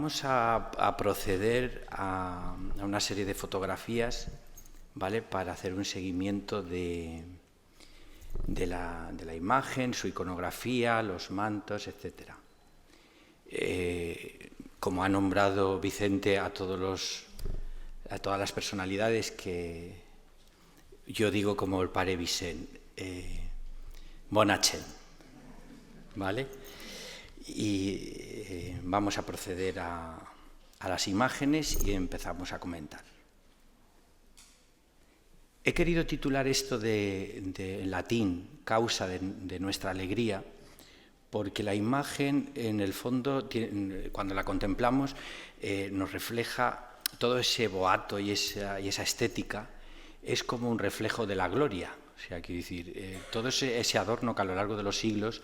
Vamos a proceder a una serie de fotografías, ¿vale?, para hacer un seguimiento de la imagen, su iconografía, los mantos, etc. Como ha nombrado Vicente a todas las personalidades que yo digo como el Pare Vicent, Bonachel, ¿vale? Y vamos a proceder a las imágenes y empezamos a comentar. He querido titular esto en latín, causa de nuestra alegría, porque la imagen, en el fondo, cuando la contemplamos, nos refleja todo ese boato y esa estética, es como un reflejo de la gloria. O sea, quiero decir, todo ese adorno que a lo largo de los siglos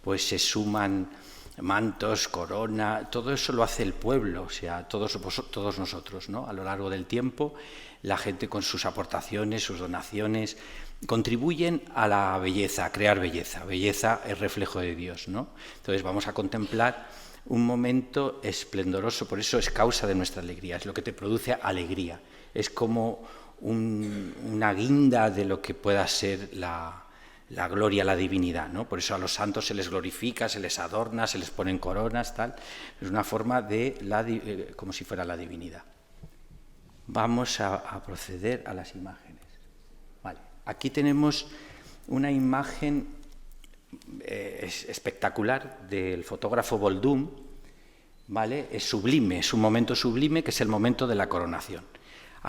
pues se suman mantos, corona, todo eso lo hace el pueblo, o sea, todos nosotros, ¿no? A lo largo del tiempo, la gente con sus aportaciones, sus donaciones, contribuyen a la belleza, a crear belleza. Belleza es reflejo de Dios, ¿no? Entonces vamos a contemplar un momento esplendoroso, por eso es causa de nuestra alegría, es lo que te produce alegría, es como una guinda de lo que pueda ser la gloria, la divinidad, ¿no? Por eso a los santos se les glorifica, se les adorna, se les ponen coronas, tal. Es una forma de como si fuera la divinidad. Vamos a proceder a las imágenes. Vale. Aquí tenemos una imagen espectacular del fotógrafo Boldum, ¿vale? Es sublime, es un momento sublime que es el momento de la coronación.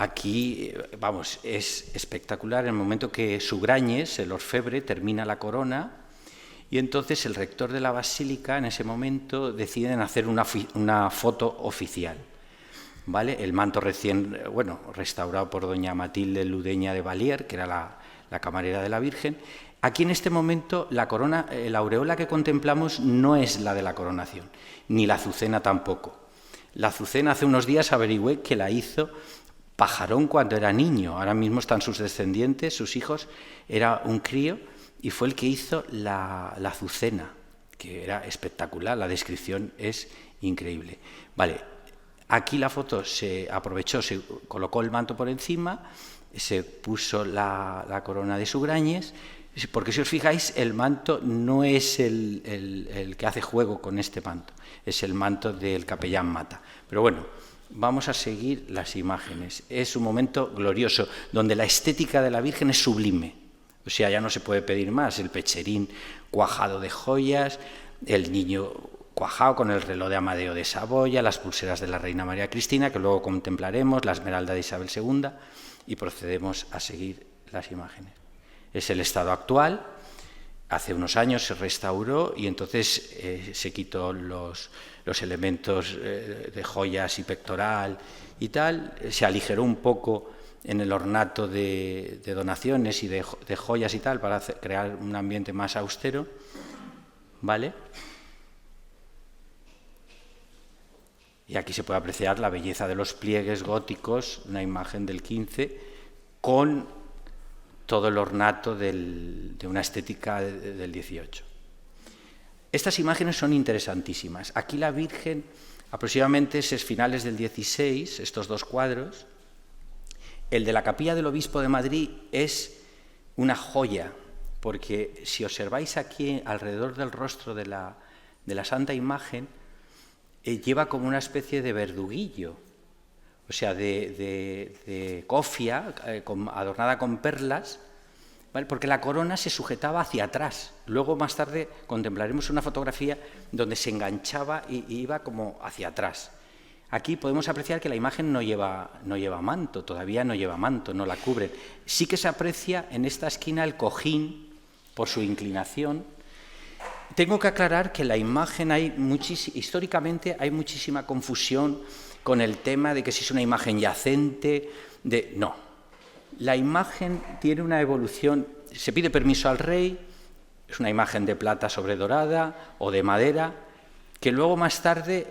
Aquí, vamos, es espectacular el momento que Sugrañes, el orfebre, termina la corona y entonces el rector de la basílica en ese momento deciden hacer una foto oficial, ¿vale? El manto restaurado por doña Matilde Ludeña de Valier, que era la camarera de la Virgen. Aquí en este momento la corona, la aureola que contemplamos no es la de la coronación, ni la azucena tampoco. La azucena hace unos días averigüé que la hizo Pajarón cuando era niño, ahora mismo están sus descendientes, sus hijos, era un crío y fue el que hizo la azucena, que era espectacular, la descripción es increíble. Vale, aquí la foto se aprovechó, se colocó el manto por encima, se puso la corona de Sugrañes, porque si os fijáis el manto no es el que hace juego con este manto, es el manto del capellán Mata, pero bueno. Vamos a seguir las imágenes. Es un momento glorioso, donde la estética de la Virgen es sublime. O sea, ya no se puede pedir más. El pecherín cuajado de joyas, el niño cuajado con el reloj de Amadeo de Saboya, las pulseras de la Reina María Cristina, que luego contemplaremos, la esmeralda de Isabel II, y procedemos a seguir las imágenes. Es el estado actual. Hace unos años se restauró y entonces se quitó los elementos de joyas y pectoral y tal, se aligeró un poco en el ornato de donaciones y de joyas y tal para crear un ambiente más austero, ¿vale? Y aquí se puede apreciar la belleza de los pliegues góticos, una imagen del XV, con todo el ornato de una estética del XVIII. Estas imágenes son interesantísimas. Aquí la Virgen, aproximadamente es finales del XVI, estos dos cuadros. El de la capilla del Obispo de Madrid es una joya, porque si observáis aquí alrededor del rostro de la Santa Imagen, lleva como una especie de verduguillo, o sea, de cofia adornada con perlas, ¿vale? Porque la corona se sujetaba hacia atrás. Luego, más tarde, contemplaremos una fotografía donde se enganchaba y iba como hacia atrás. Aquí podemos apreciar que la imagen no lleva manto, todavía no lleva manto, no la cubre. Sí que se aprecia en esta esquina el cojín por su inclinación. Tengo que aclarar que la imagen históricamente hay muchísima confusión con el tema de que si es una imagen yacente, no. La imagen tiene una evolución, se pide permiso al rey, es una imagen de plata sobre dorada o de madera, que luego más tarde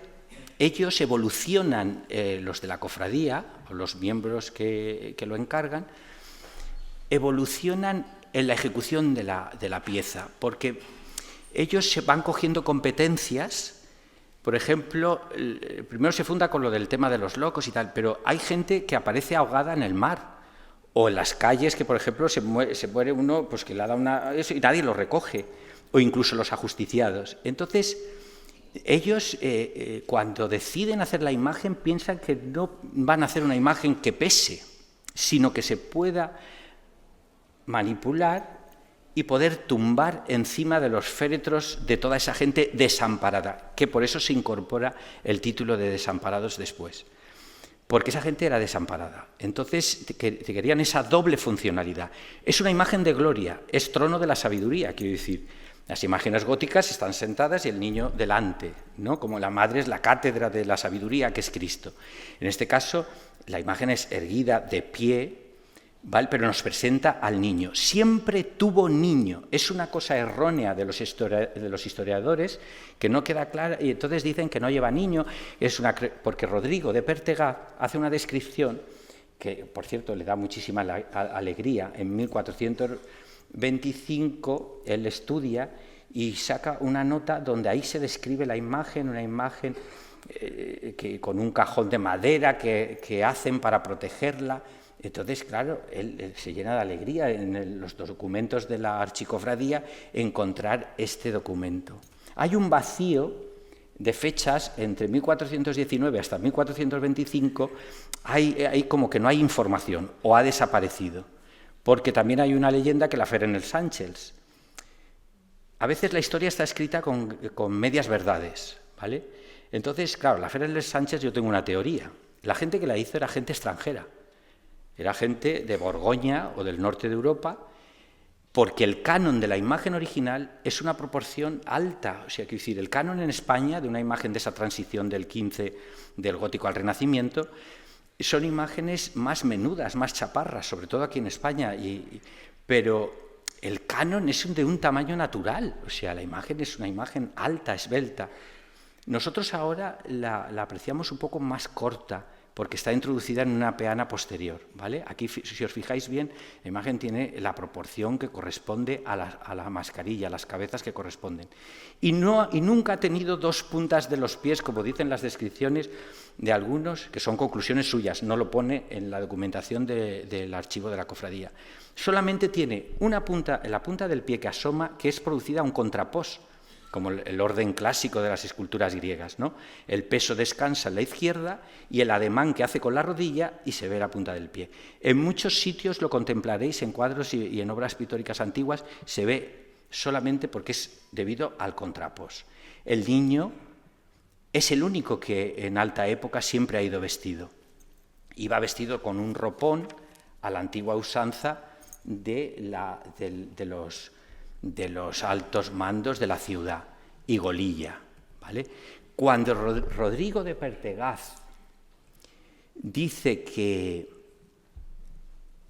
ellos evolucionan, los de la cofradía, o los miembros que lo encargan, evolucionan en la ejecución de la pieza, porque ellos se van cogiendo competencias. Por ejemplo, primero se funda con lo del tema de los locos y tal, pero hay gente que aparece ahogada en el mar, o en las calles que, por ejemplo, se muere uno pues que le ha dado eso y nadie lo recoge, o incluso los ajusticiados. Entonces, ellos cuando deciden hacer la imagen piensan que no van a hacer una imagen que pese, sino que se pueda manipular y poder tumbar encima de los féretros de toda esa gente desamparada, que por eso se incorpora el título de Desamparados después, porque esa gente era desamparada. Entonces querían esa doble funcionalidad. Es una imagen de gloria, es trono de la sabiduría, quiero decir. Las imágenes góticas están sentadas y el niño delante, ¿no? Como la madre es la cátedra de la sabiduría, que es Cristo. En este caso, la imagen es erguida, de pie, ¿vale? Pero nos presenta al niño. Siempre tuvo niño. Es una cosa errónea de los historiadores que no queda clara, y entonces dicen que no lleva niño, porque Rodrigo de Pertegaz hace una descripción que, por cierto, le da muchísima alegría. En 1425 él estudia y saca una nota donde ahí se describe la imagen, una imagen que, con un cajón de madera que hacen para protegerla. Entonces, claro, él se llena de alegría en los documentos de la archicofradía encontrar este documento. Hay un vacío de fechas entre 1419 hasta 1425, hay como que no hay información o ha desaparecido, porque también hay una leyenda que la Feren els Àngels. A veces la historia está escrita con medias verdades, ¿vale? Entonces, claro, la Feren els Àngels, yo tengo una teoría. La gente que la hizo era gente extranjera. Era gente de Borgoña o del norte de Europa, porque el canon de la imagen original es una proporción alta. O sea, quiero decir, el canon en España de una imagen de esa transición del XV, del gótico al Renacimiento, son imágenes más menudas, más chaparras, sobre todo aquí en España. Pero el canon es de un tamaño natural. O sea, la imagen es una imagen alta, esbelta. Nosotros ahora la apreciamos un poco más corta, porque está introducida en una peana posterior, ¿vale? Aquí, si os fijáis bien, la imagen tiene la proporción que corresponde a la mascarilla, a las cabezas que corresponden. Y nunca ha tenido dos puntas de los pies, como dicen las descripciones de algunos, que son conclusiones suyas, no lo pone en la documentación del archivo de la cofradía. Solamente tiene una punta, la punta del pie que asoma, que es producida a un contrapós, como el orden clásico de las esculturas griegas, ¿no? El peso descansa en la izquierda y el ademán que hace con la rodilla y se ve la punta del pie. En muchos sitios lo contemplaréis en cuadros y en obras pictóricas antiguas, se ve solamente porque es debido al contrapós. El niño es el único que en alta época siempre ha ido vestido. Iba vestido con un ropón a la antigua usanza de los altos mandos de la ciudad, y golilla, ¿vale? Cuando Rodrigo de Pertegaz dice que...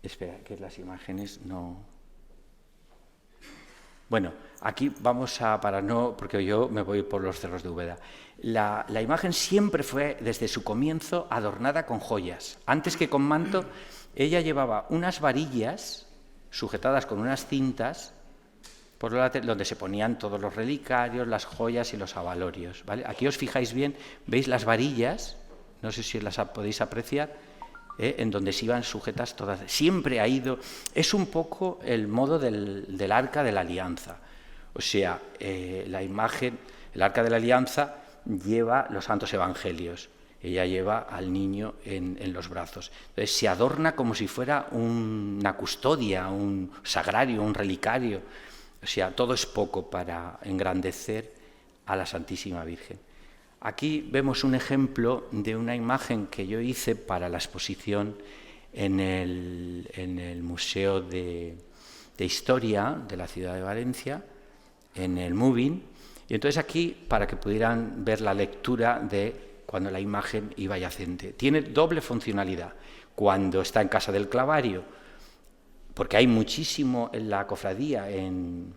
Espera, que las imágenes no... Bueno, aquí vamos a... porque yo me voy por los cerros de Úbeda. La imagen siempre fue, desde su comienzo, adornada con joyas. Antes que con manto, ella llevaba unas varillas sujetadas con unas cintas por donde se ponían todos los relicarios, las joyas y los avalorios, ¿vale? Aquí os fijáis bien, veis las varillas, no sé si las podéis apreciar, en donde se iban sujetas todas. Siempre ha ido, es un poco el modo del Arca de la Alianza. O sea, la imagen, el Arca de la Alianza lleva los santos evangelios, ella lleva al niño en los brazos. Entonces se adorna como si fuera una custodia, un sagrario, un relicario. O sea, todo es poco para engrandecer a la Santísima Virgen. Aquí vemos un ejemplo de una imagen que yo hice para la exposición en el Museo de Historia de la ciudad de Valencia, en el Moving. Y entonces aquí, para que pudieran ver la lectura de cuando la imagen iba yacente. Tiene doble funcionalidad. Cuando está en Casa del Clavario, porque hay muchísimo en la cofradía, en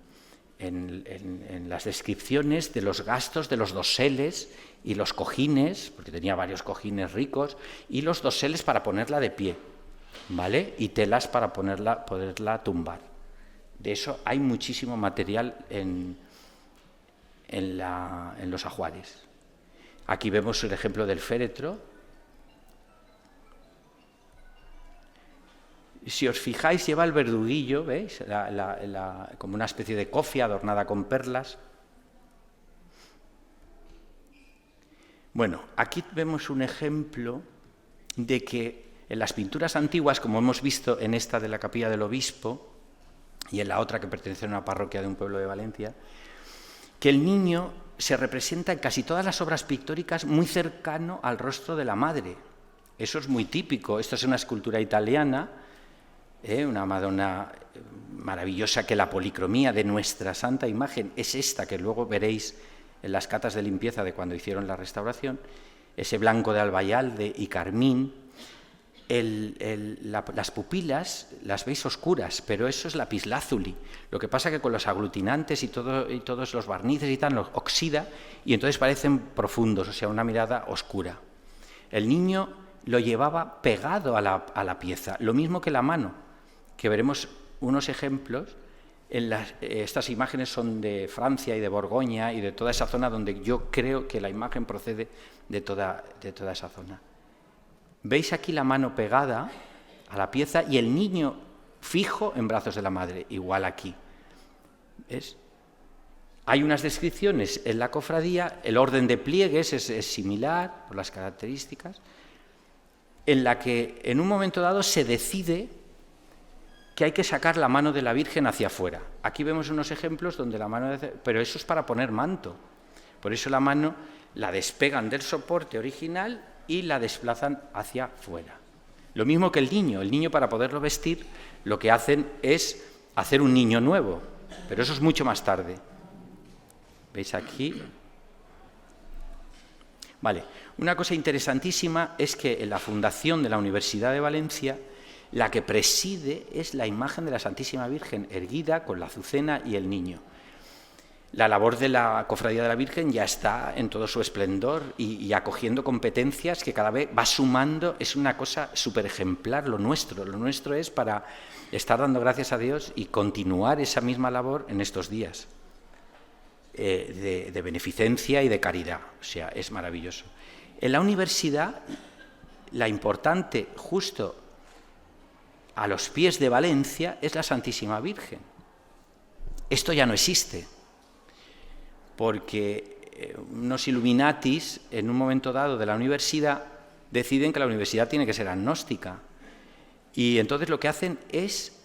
las descripciones de los gastos de los doseles y los cojines, porque tenía varios cojines ricos, y los doseles para ponerla de pie, ¿vale? Y telas para poderla tumbar. De eso hay muchísimo material en los ajuares. Aquí vemos el ejemplo del féretro. Si os fijáis, lleva el verduguillo, ¿veis? Como una especie de cofia adornada con perlas. Bueno, aquí vemos un ejemplo de que en las pinturas antiguas, como hemos visto en esta de la Capilla del Obispo y en la otra que pertenece a una parroquia de un pueblo de Valencia, que el niño se representa en casi todas las obras pictóricas muy cercano al rostro de la madre. Eso es muy típico. Esto es una escultura italiana, una Madonna maravillosa, que la policromía de nuestra santa imagen es esta que luego veréis en las catas de limpieza de cuando hicieron la restauración, ese blanco de albayalde y carmín. Las pupilas las veis oscuras, pero eso es lapislázuli. Lo que pasa es que con los aglutinantes y todos los barnices y tal los oxida y entonces parecen profundos, o sea, una mirada oscura. El niño lo llevaba pegado a la pieza, lo mismo que la mano, que veremos unos ejemplos. Estas imágenes son de Francia y de Borgoña y de toda esa zona donde yo creo que la imagen procede de toda esa zona. Veis aquí la mano pegada a la pieza y el niño fijo en brazos de la madre, igual aquí. ¿Ves? Hay unas descripciones en la cofradía, el orden de pliegues es similar por las características, en la que en un momento dado se decide que hay que sacar la mano de la Virgen hacia afuera. Aquí vemos unos ejemplos donde la mano... Pero eso es para poner manto. Por eso la mano la despegan del soporte original y la desplazan hacia afuera. Lo mismo que el niño para poderlo vestir, lo que hacen es hacer un niño nuevo, pero eso es mucho más tarde. ¿Veis aquí? Vale, una cosa interesantísima es que en la fundación de la Universidad de Valencia, la que preside es la imagen de la Santísima Virgen, erguida con la azucena y el niño. La labor de la Cofradía de la Virgen ya está en todo su esplendor y acogiendo competencias que cada vez va sumando. Es una cosa súper ejemplar lo nuestro. Lo nuestro es para estar dando gracias a Dios y continuar esa misma labor en estos días de beneficencia y de caridad. O sea, es maravilloso. En la universidad, la importante justo a los pies de Valencia es la Santísima Virgen. Esto ya no existe, porque unos Illuminatis, en un momento dado de la universidad, deciden que la universidad tiene que ser agnóstica. Y entonces lo que hacen es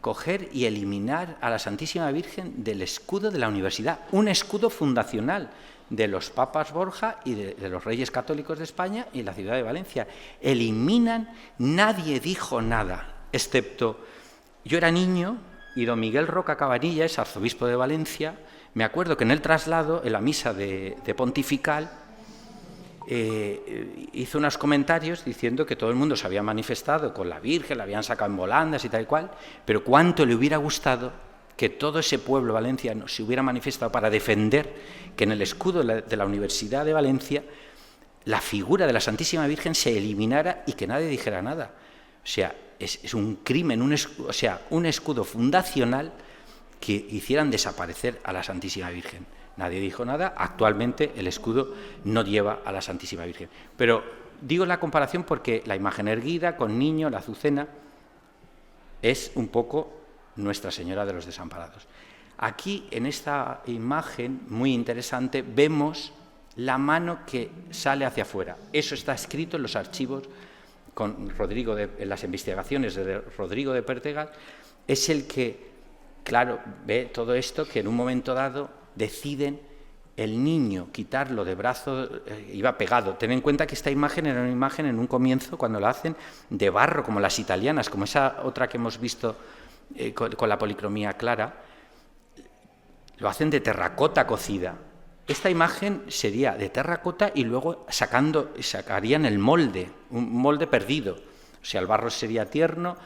coger y eliminar a la Santísima Virgen del escudo de la universidad, un escudo fundacional de los papas Borja y de los reyes católicos de España y la ciudad de Valencia. Eliminan, nadie dijo nada, excepto yo era niño y don Miguel Roca Cabanillas, arzobispo de Valencia, me acuerdo que en el traslado, en la misa de pontifical, hizo unos comentarios diciendo que todo el mundo se había manifestado con la Virgen, la habían sacado en volandas y tal y cual, pero cuánto le hubiera gustado que todo ese pueblo valenciano se hubiera manifestado para defender que en el escudo de la Universidad de Valencia la figura de la Santísima Virgen se eliminara y que nadie dijera nada. O sea, es un crimen, un escudo fundacional que hicieran desaparecer a la Santísima Virgen. Nadie dijo nada. Actualmente el escudo no lleva a la Santísima Virgen. Pero digo la comparación porque la imagen erguida con niño, la azucena, es un poco Nuestra Señora de los Desamparados. Aquí, en esta imagen muy interesante, vemos la mano que sale hacia afuera. Eso está escrito en los archivos en las investigaciones de Rodrigo de Pertegaz. Es el que, claro, ve todo esto, que en un momento dado deciden el niño quitarlo de brazo, iba pegado. Ten en cuenta que esta imagen era una imagen en un comienzo, cuando la hacen, de barro, como las italianas, como esa otra que hemos visto con la policromía clara, lo hacen de terracota cocida. Esta imagen sería de terracota y luego sacarían el molde, un molde perdido. O sea, el barro sería tierno,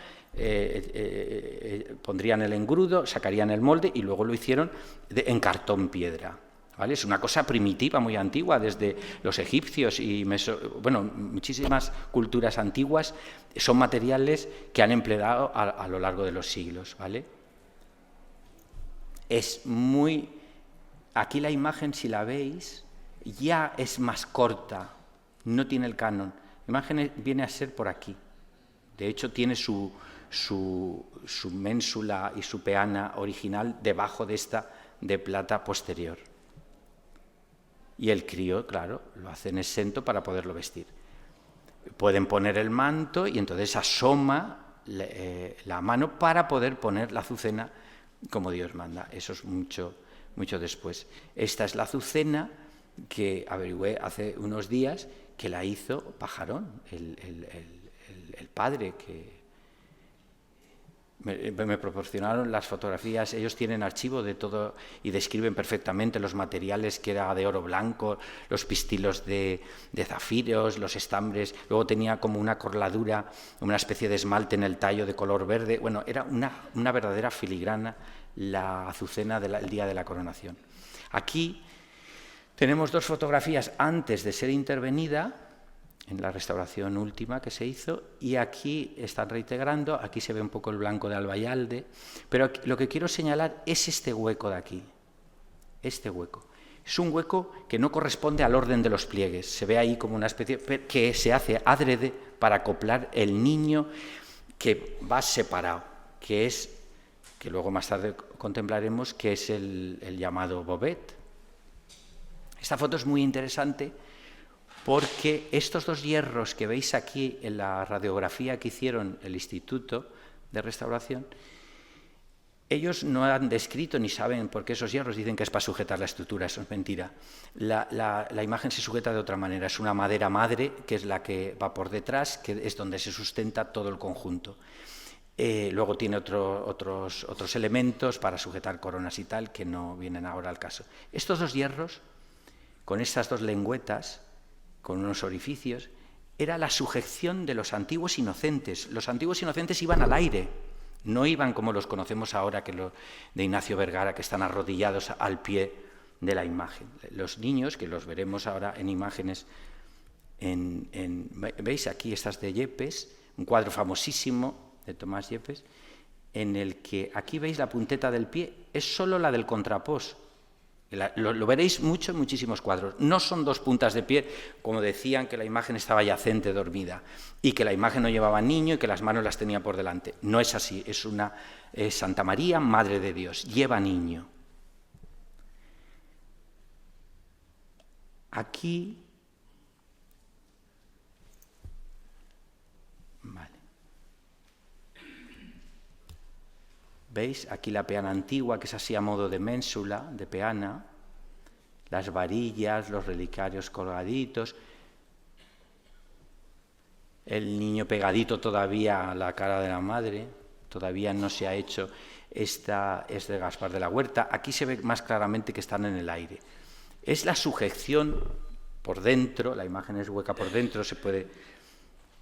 pondrían el engrudo, sacarían el molde y luego lo hicieron en cartón piedra. ¿Vale? Es una cosa primitiva, muy antigua, desde los egipcios y muchísimas culturas antiguas son materiales que han empleado a lo largo de los siglos. ¿Vale? Es muy... Aquí la imagen, si la veis, ya es más corta, no tiene el canon. La imagen viene a ser por aquí. De hecho, tiene su ménsula y su peana original debajo de esta de plata posterior. Y el crío, claro, lo hacen exento para poderlo vestir. Pueden poner el manto y entonces asoma la mano para poder poner la azucena como Dios manda. Eso es mucho después. Esta es la azucena que averigüé hace unos días que la hizo Pajarón, el padre que me proporcionaron las fotografías. Ellos tienen archivo de todo y describen perfectamente los materiales, que era de oro blanco, los pistilos de zafiros, los estambres. Luego tenía como una corladura, una especie de esmalte en el tallo de color verde. Bueno, era una verdadera filigrana la azucena del día de la coronación. Aquí tenemos dos fotografías antes de ser intervenida, en la restauración última que se hizo, y aquí están reintegrando. Aquí se ve un poco el blanco de Albayalde, pero lo que quiero señalar es este hueco de aquí. Este hueco. Es un hueco que no corresponde al orden de los pliegues. Se ve ahí como una especie que se hace adrede para acoplar el niño que va separado, que luego más tarde contemplaremos, que es el llamado bobet. Esta foto es muy interesante porque estos dos hierros que veis aquí en la radiografía que hicieron el Instituto de Restauración, ellos no han descrito ni saben por qué esos hierros, dicen que es para sujetar la estructura. Eso es mentira. La imagen se sujeta de otra manera. Es una madera madre, que es la que va por detrás, que es donde se sustenta todo el conjunto. Luego tiene otros elementos para sujetar coronas y tal, que no vienen ahora al caso. Estos dos hierros, con estas dos lengüetas, con unos orificios, era la sujeción de los antiguos inocentes. Los antiguos inocentes iban al aire, no iban como los conocemos ahora, de Ignacio Vergara, que están arrodillados al pie de la imagen. Los niños, que los veremos ahora en imágenes, ¿veis aquí estas de Yepes? Un cuadro famosísimo de Tomás Yepes, en el que aquí veis la punteta del pie, es solo la del contrapós. Lo veréis mucho en muchísimos cuadros. No son dos puntas de pie, como decían que la imagen estaba yacente, dormida, y que la imagen no llevaba niño y que las manos las tenía por delante. No es así, es Santa María, Madre de Dios, lleva niño. Aquí, vale. ¿Veis? Aquí la peana antigua, que es así a modo de ménsula, de peana, las varillas, los relicarios colgaditos, el niño pegadito todavía a la cara de la madre, todavía no se ha hecho es de Gaspar de la Huerta. Aquí se ve más claramente que están en el aire. Es la sujeción por dentro, la imagen es hueca por dentro, se puede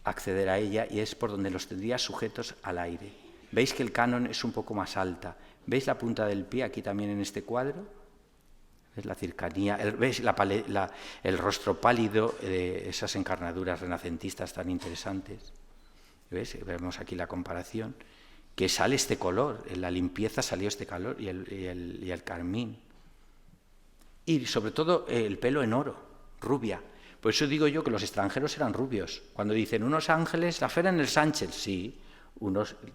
acceder a ella, y es por donde los tendría sujetos al aire. ¿Veis que el canon es un poco más alta? ¿Veis la punta del pie aquí también en este cuadro? ¿Ves la cercanía? ¿Veis el rostro pálido de esas encarnaduras renacentistas tan interesantes? ¿Ves? Vemos aquí la comparación, que sale este color, en la limpieza salió este color y el carmín. Y sobre todo el pelo en oro, rubia. Por eso digo yo que los extranjeros eran rubios. Cuando dicen unos ángeles, la Fera en el Sánchez, sí.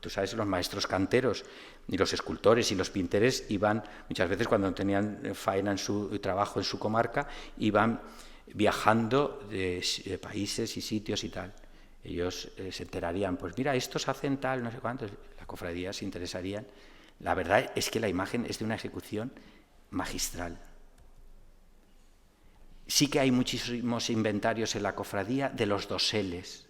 Tú sabes, los maestros canteros y los escultores y los pintores iban, muchas veces cuando tenían faena en su trabajo en su comarca, iban viajando de países y sitios y tal. Ellos se enterarían, pues mira, estos hacen tal, no sé cuántos, la cofradía se interesarían. La verdad es que la imagen es de una ejecución magistral. Sí que hay muchísimos inventarios en la cofradía de los doseles,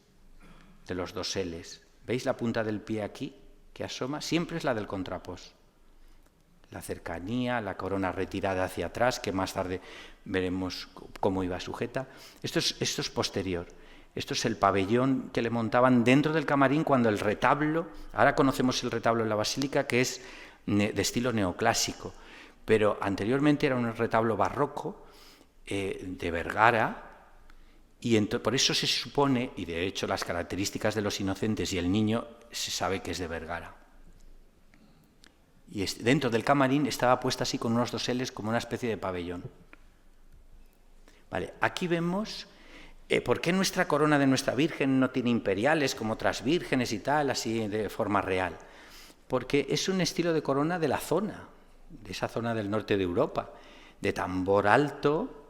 ¿Veis la punta del pie aquí que asoma? Siempre es la del contrapós. La cercanía, la corona retirada hacia atrás, que más tarde veremos cómo iba sujeta. Esto es posterior. Esto es el pabellón que le montaban dentro del camarín cuando el retablo, ahora conocemos el retablo en la basílica, que es de estilo neoclásico, pero anteriormente era un retablo barroco de Vergara. Y por eso se supone, y de hecho las características de los inocentes y el niño se sabe que es de Vergara. Y dentro del camarín estaba puesta así con unos doseles como una especie de pabellón. Vale, aquí vemos por qué nuestra corona de nuestra Virgen no tiene imperiales como otras vírgenes y tal, así de forma real. Porque es un estilo de corona de la zona, de esa zona del norte de Europa, de tambor alto,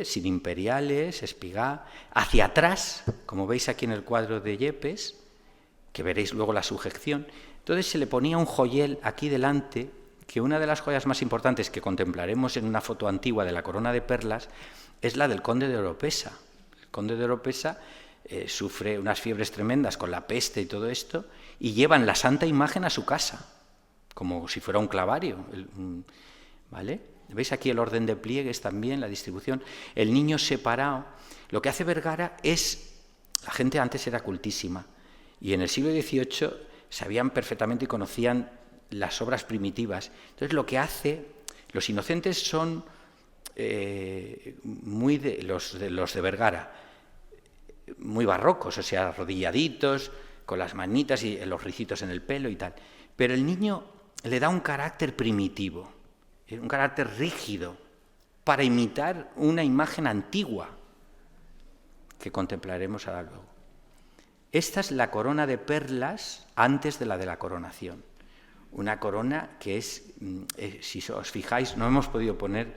sin imperiales, espigá, hacia atrás, como veis aquí en el cuadro de Yepes, que veréis luego la sujeción. Entonces se le ponía un joyel aquí delante, que una de las joyas más importantes que contemplaremos en una foto antigua de la corona de perlas es la del conde de Oropesa. El conde de Oropesa sufre unas fiebres tremendas con la peste y todo esto, y llevan la santa imagen a su casa, como si fuera un clavario, ¿vale? ¿Veis aquí el orden de pliegues también, la distribución? El niño separado. Lo que hace Vergara es... La gente antes era cultísima, y en el siglo XVIII sabían perfectamente y conocían las obras primitivas. Entonces lo que hace... Los inocentes son muy los de Vergara, muy barrocos, o sea, arrodilladitos, con las manitas y los ricitos en el pelo y tal. Pero el niño le da un carácter primitivo, un carácter rígido, para imitar una imagen antigua que contemplaremos ahora luego. Esta es la corona de perlas antes de la coronación. Una corona que es, si os fijáis, no hemos podido poner...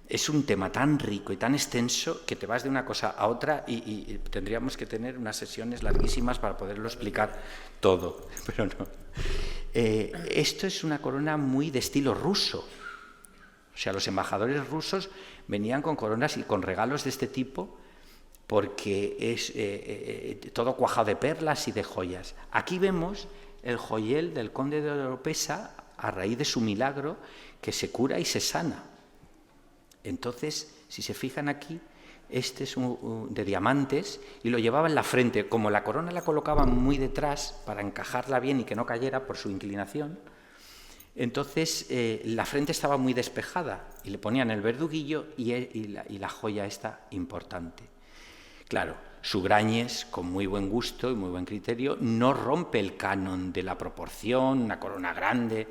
Es un tema tan rico y tan extenso que te vas de una cosa a otra y tendríamos que tener unas sesiones larguísimas para poderlo explicar todo, pero no. Esto es una corona muy de estilo ruso. O sea, los embajadores rusos venían con coronas y con regalos de este tipo porque es todo cuajado de perlas y de joyas. Aquí vemos el joyel del conde de Oropesa a raíz de su milagro, que se cura y se sana. Entonces, si se fijan aquí, este es de diamantes y lo llevaba en la frente. Como la corona la colocaban muy detrás para encajarla bien y que no cayera por su inclinación, entonces la frente estaba muy despejada y le ponían el verduguillo y la joya esta importante. Claro, Sugrañes, con muy buen gusto y muy buen criterio, no rompe el canon de la proporción, una corona grande,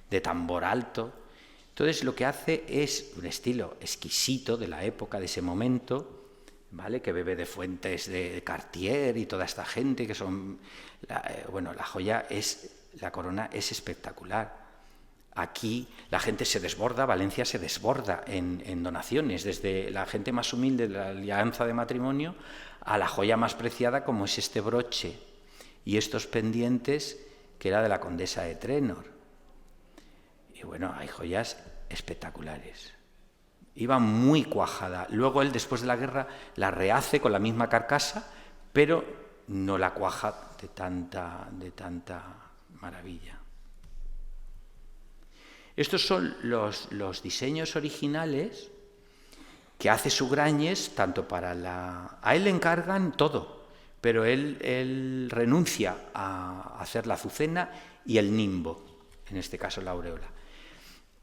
de tambor alto. Entonces lo que hace es un estilo exquisito de la época, de ese momento, ¿vale? Que bebe de fuentes de Cartier y toda esta gente que son... la joya la corona es espectacular. Aquí la gente se desborda, Valencia se desborda en donaciones, desde la gente más humilde de la alianza de matrimonio a la joya más preciada como es este broche y estos pendientes que era de la condesa de Trenor. Y bueno, hay joyas espectaculares. Iba muy cuajada. Luego él, después de la guerra, la rehace con la misma carcasa, pero no la cuaja de tanta maravilla. Estos son los diseños originales que hace Sugrañes, tanto para A él le encargan todo, pero él renuncia a hacer la azucena y el nimbo, en este caso la aureola.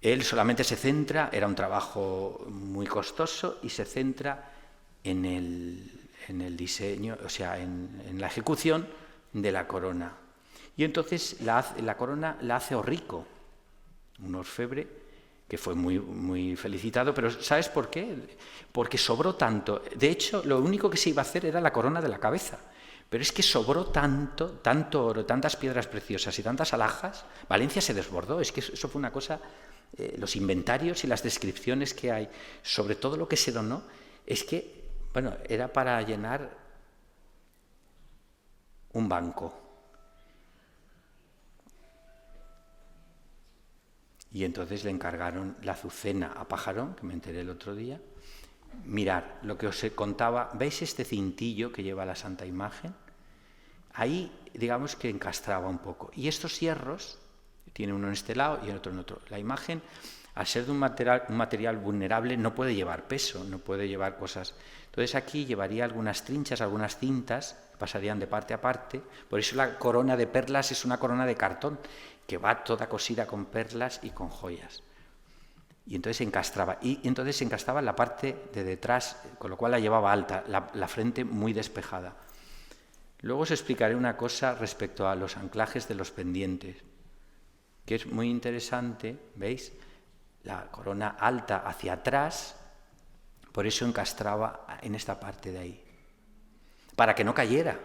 Él solamente se centra, era un trabajo muy costoso, y se centra en el diseño, o sea, en la ejecución de la corona. Y entonces la corona la hace Orrico, un orfebre que fue muy, muy felicitado, pero ¿sabes por qué? Porque sobró tanto. De hecho, lo único que se iba a hacer era la corona de la cabeza, pero es que sobró tanto oro, tantas piedras preciosas y tantas alhajas, Valencia se desbordó. Es que eso fue una cosa... los inventarios y las descripciones que hay sobre todo lo que se donó, es que, bueno, era para llenar un banco. Y entonces le encargaron la azucena a Pajarón, que me enteré el otro día. Mirad, lo que os contaba, ¿veis este cintillo que lleva la Santa Imagen? Ahí, digamos que encastraba un poco. Y estos hierros, tiene uno en este lado y el otro en otro. La imagen, al ser de un material vulnerable, no puede llevar peso, no puede llevar cosas. Entonces aquí llevaría algunas trinchas, algunas cintas, pasarían de parte a parte. Por eso la corona de perlas es una corona de cartón, que va toda cosida con perlas y con joyas. Y entonces se encastraba. Y entonces se encastraba en la parte de detrás, con lo cual la llevaba alta, la frente muy despejada. Luego os explicaré una cosa respecto a los anclajes de los pendientes, que es muy interesante, ¿veis? La corona alta hacia atrás, Por eso encastraba en esta parte de ahí, para que no cayera.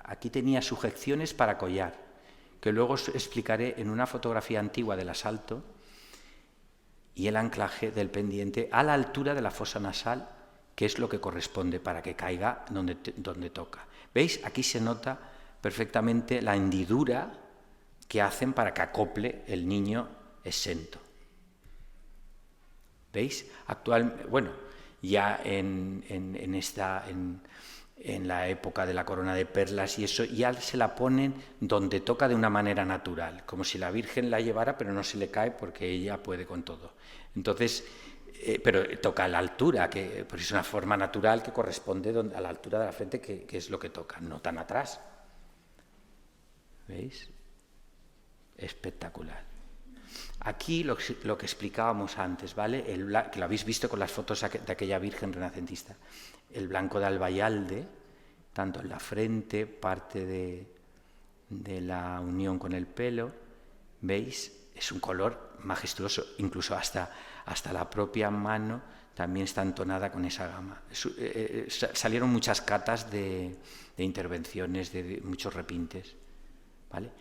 Aquí tenía sujeciones para collar, que luego os explicaré en una fotografía antigua del asalto, y el anclaje del pendiente a la altura de la fosa nasal, que es lo que corresponde para que caiga donde toca. ¿Veis? Aquí se nota perfectamente la hendidura que hacen para que acople el niño exento. ¿Veis? Bueno, ya en la época de la corona de perlas y eso, ya se la ponen donde toca de una manera natural, como si la Virgen la llevara, pero no se le cae porque ella puede con todo. Entonces, pero toca a la altura, pues es una forma natural que corresponde a la altura de la frente, que es lo que toca, no tan atrás. ¿Veis? Espectacular. Aquí lo que explicábamos antes, ¿vale? Que lo habéis visto con las fotos de aquella Virgen renacentista. El blanco de Albayalde, tanto en la frente, parte de la unión con el pelo, ¿veis? Es un color majestuoso, incluso hasta la propia mano también está entonada con esa gama. Salieron muchas catas de intervenciones, de muchos repintes, ¿vale?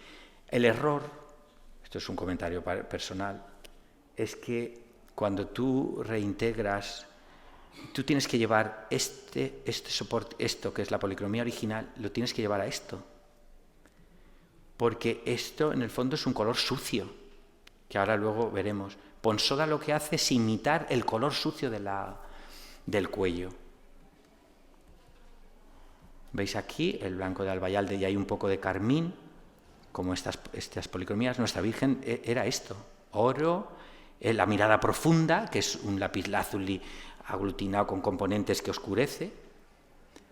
El error, esto es un comentario personal, es que cuando tú reintegras, tú tienes que llevar este soporte, esto que es la policromía original, lo tienes que llevar a esto. Porque esto en el fondo es un color sucio, que ahora luego veremos. Ponsoda lo que hace es imitar el color sucio del cuello. ¿Veis aquí? El blanco de Albayalde y hay un poco de carmín, como estas policromías. Nuestra Virgen era esto, oro, la mirada profunda, que es un lapislázuli aglutinado con componentes que oscurece,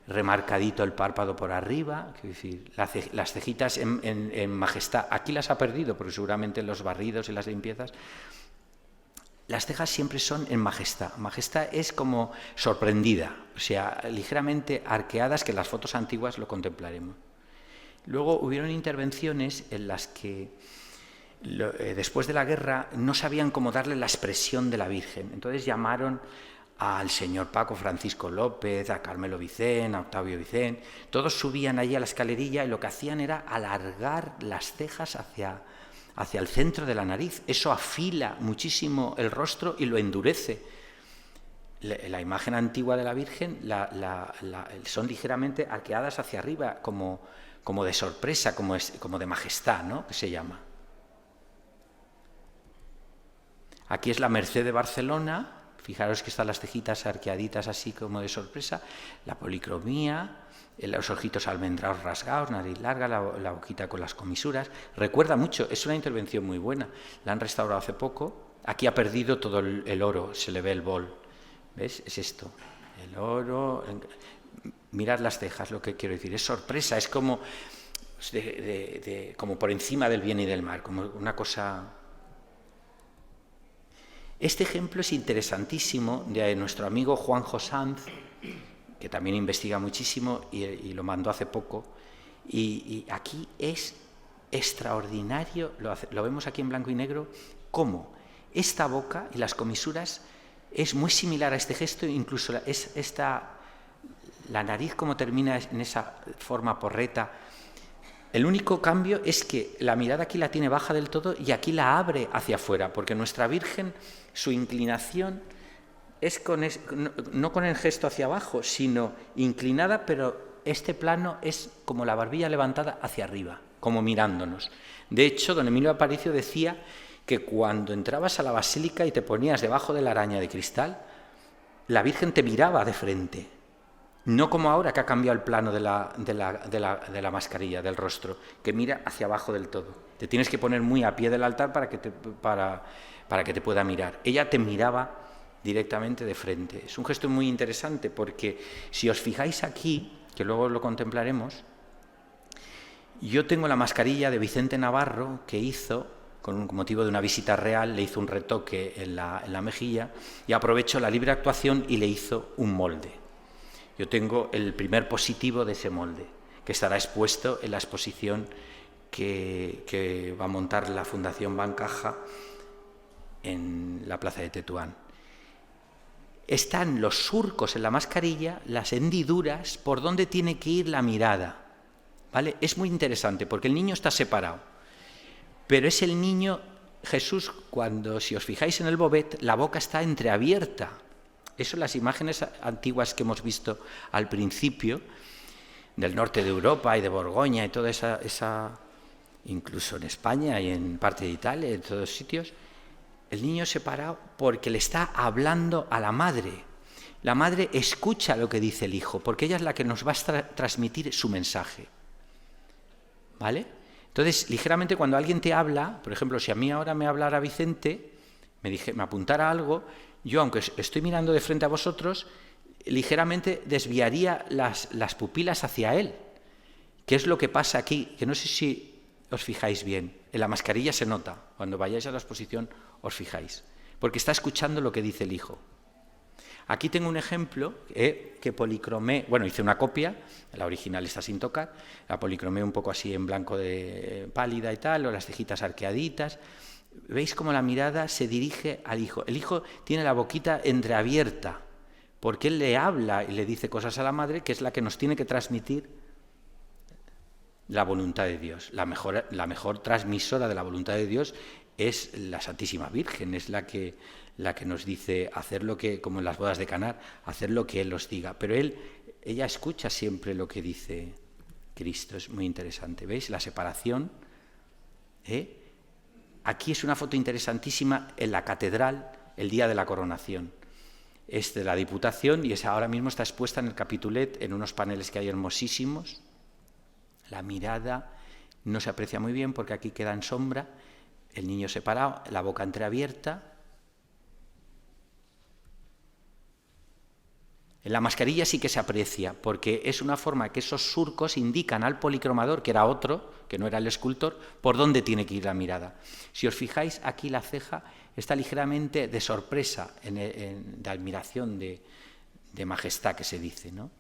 remarcadito el párpado por arriba, es decir, las cejitas en majestad. Aquí las ha perdido, porque seguramente en los barridos y las limpiezas, las cejas siempre son en majestad. Majestad es como sorprendida, o sea, ligeramente arqueadas, que en las fotos antiguas lo contemplaremos. Luego hubieron intervenciones en las que después de la guerra no sabían cómo darle la expresión de la Virgen. Entonces llamaron al señor Paco Francisco López, a Carmelo Vicén, a Octavio Vicén. Todos subían allí a la escalerilla y lo que hacían era alargar las cejas hacia el centro de la nariz. Eso afila muchísimo el rostro y lo endurece. La imagen antigua de la Virgen son ligeramente arqueadas hacia arriba, como de sorpresa, como de majestad, ¿no?, que se llama. Aquí es la Merced de Barcelona. Fijaros que están las cejitas arqueaditas así como de sorpresa, la policromía, los ojitos almendrados rasgados, nariz larga, la boquita con las comisuras. Recuerda mucho, es una intervención muy buena. La han restaurado hace poco. Aquí ha perdido todo el oro, se le ve el bol. ¿Ves? Es esto, el oro. Mirad las cejas, lo que quiero decir. Es sorpresa, es como, como por encima del bien y del mal, como una cosa. Este ejemplo es interesantísimo de nuestro amigo Juanjo Sanz, que también investiga muchísimo y lo mandó hace poco. Y aquí es extraordinario, lo vemos aquí en blanco y negro, cómo esta boca y las comisuras es muy similar a este gesto, incluso la nariz como termina en esa forma porreta. El único cambio es que la mirada aquí la tiene baja del todo y aquí la abre hacia afuera, porque nuestra Virgen, su inclinación es no con el gesto hacia abajo, sino inclinada, pero este plano es como la barbilla levantada hacia arriba, como mirándonos. De hecho, don Emilio Aparicio decía que cuando entrabas a la basílica y te ponías debajo de la araña de cristal, la Virgen te miraba de frente. No como ahora que ha cambiado el plano de la mascarilla, del rostro, que mira hacia abajo del todo. Te tienes que poner muy a pie del altar para que te pueda mirar. Ella te miraba directamente de frente. Es un gesto muy interesante porque si os fijáis aquí, que luego lo contemplaremos, yo tengo la mascarilla de Vicente Navarro que hizo, con motivo de una visita real, le hizo un retoque en la mejilla y aprovecho la libre actuación y le hizo un molde. Yo tengo el primer positivo de ese molde, que estará expuesto en la exposición que va a montar la Fundación Bancaja en la plaza de Tetuán. están los surcos en la mascarilla, las hendiduras, por donde tiene que ir la mirada. ¿Vale? Es muy interesante porque el niño está separado, pero es el niño, Jesús, cuando, si os fijáis en el Bovet, la boca está entreabierta. Eso las imágenes antiguas que hemos visto al principio, del norte de Europa y de Borgoña y toda esa incluso en España y en parte de Italia, en todos sitios, el niño separado porque le está hablando a la madre. La madre escucha lo que dice el hijo, porque ella es la que nos va a transmitir su mensaje. ¿Vale? Entonces, ligeramente cuando alguien te habla, por ejemplo, si a mí ahora me hablara Vicente, me apuntara algo, yo, aunque estoy mirando de frente a vosotros, ligeramente desviaría las pupilas hacia él. ¿Qué es lo que pasa aquí? Que no sé si os fijáis bien. En la mascarilla se nota. Cuando vayáis a la exposición os fijáis. Porque está escuchando lo que dice el hijo. Aquí tengo un ejemplo que policromé, bueno, hice una copia, la original está sin tocar, la policromé un poco así en blanco de pálida y tal, o las cejitas arqueaditas. ¿Veis cómo la mirada se dirige al hijo? El hijo tiene la boquita entreabierta, porque él le habla y le dice cosas a la madre, que es la que nos tiene que transmitir la voluntad de Dios. La mejor transmisora de la voluntad de Dios es la Santísima Virgen, es la que nos dice hacer lo que, como en las bodas de Caná, hacer lo que Él os diga. Pero ella escucha siempre lo que dice Cristo, es muy interesante. ¿Veis? La separación. Aquí es una foto interesantísima en la catedral, el día de la coronación. Es de la Diputación y ahora mismo está expuesta en el Capitulet, en unos paneles que hay hermosísimos. La mirada no se aprecia muy bien porque aquí queda en sombra, el niño separado, la boca entreabierta. En la mascarilla sí que se aprecia, porque es una forma que esos surcos indican al policromador, que era otro, que no era el escultor, por dónde tiene que ir la mirada. Si os fijáis, aquí la ceja está ligeramente de sorpresa, de admiración, de majestad, que se dice, ¿no?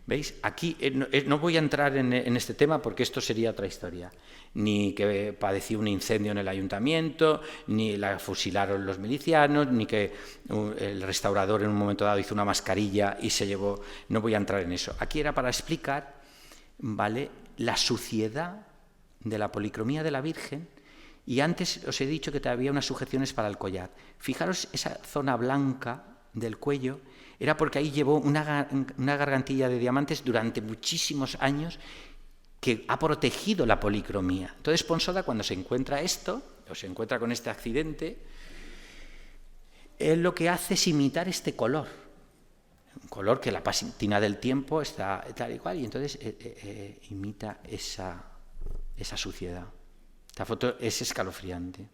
¿Veis? Aquí no voy a entrar en este tema porque esto sería otra historia. Ni que padeció un incendio en el ayuntamiento, ni la fusilaron los milicianos, ni que el restaurador en un momento dado hizo una mascarilla y se llevó... No voy a entrar en eso. Aquí era para explicar, ¿vale?, la suciedad de la policromía de la Virgen. Y antes os he dicho que había unas sujeciones para el collar. Fijaros esa zona blanca del cuello. Era porque ahí llevó una gargantilla de diamantes durante muchísimos años que ha protegido la policromía. Entonces Ponsoda, cuando se encuentra esto, o se encuentra con este accidente, él lo que hace es imitar este color. Un color que la pátina del tiempo está tal y cual, y entonces imita esa suciedad. Esta foto es escalofriante.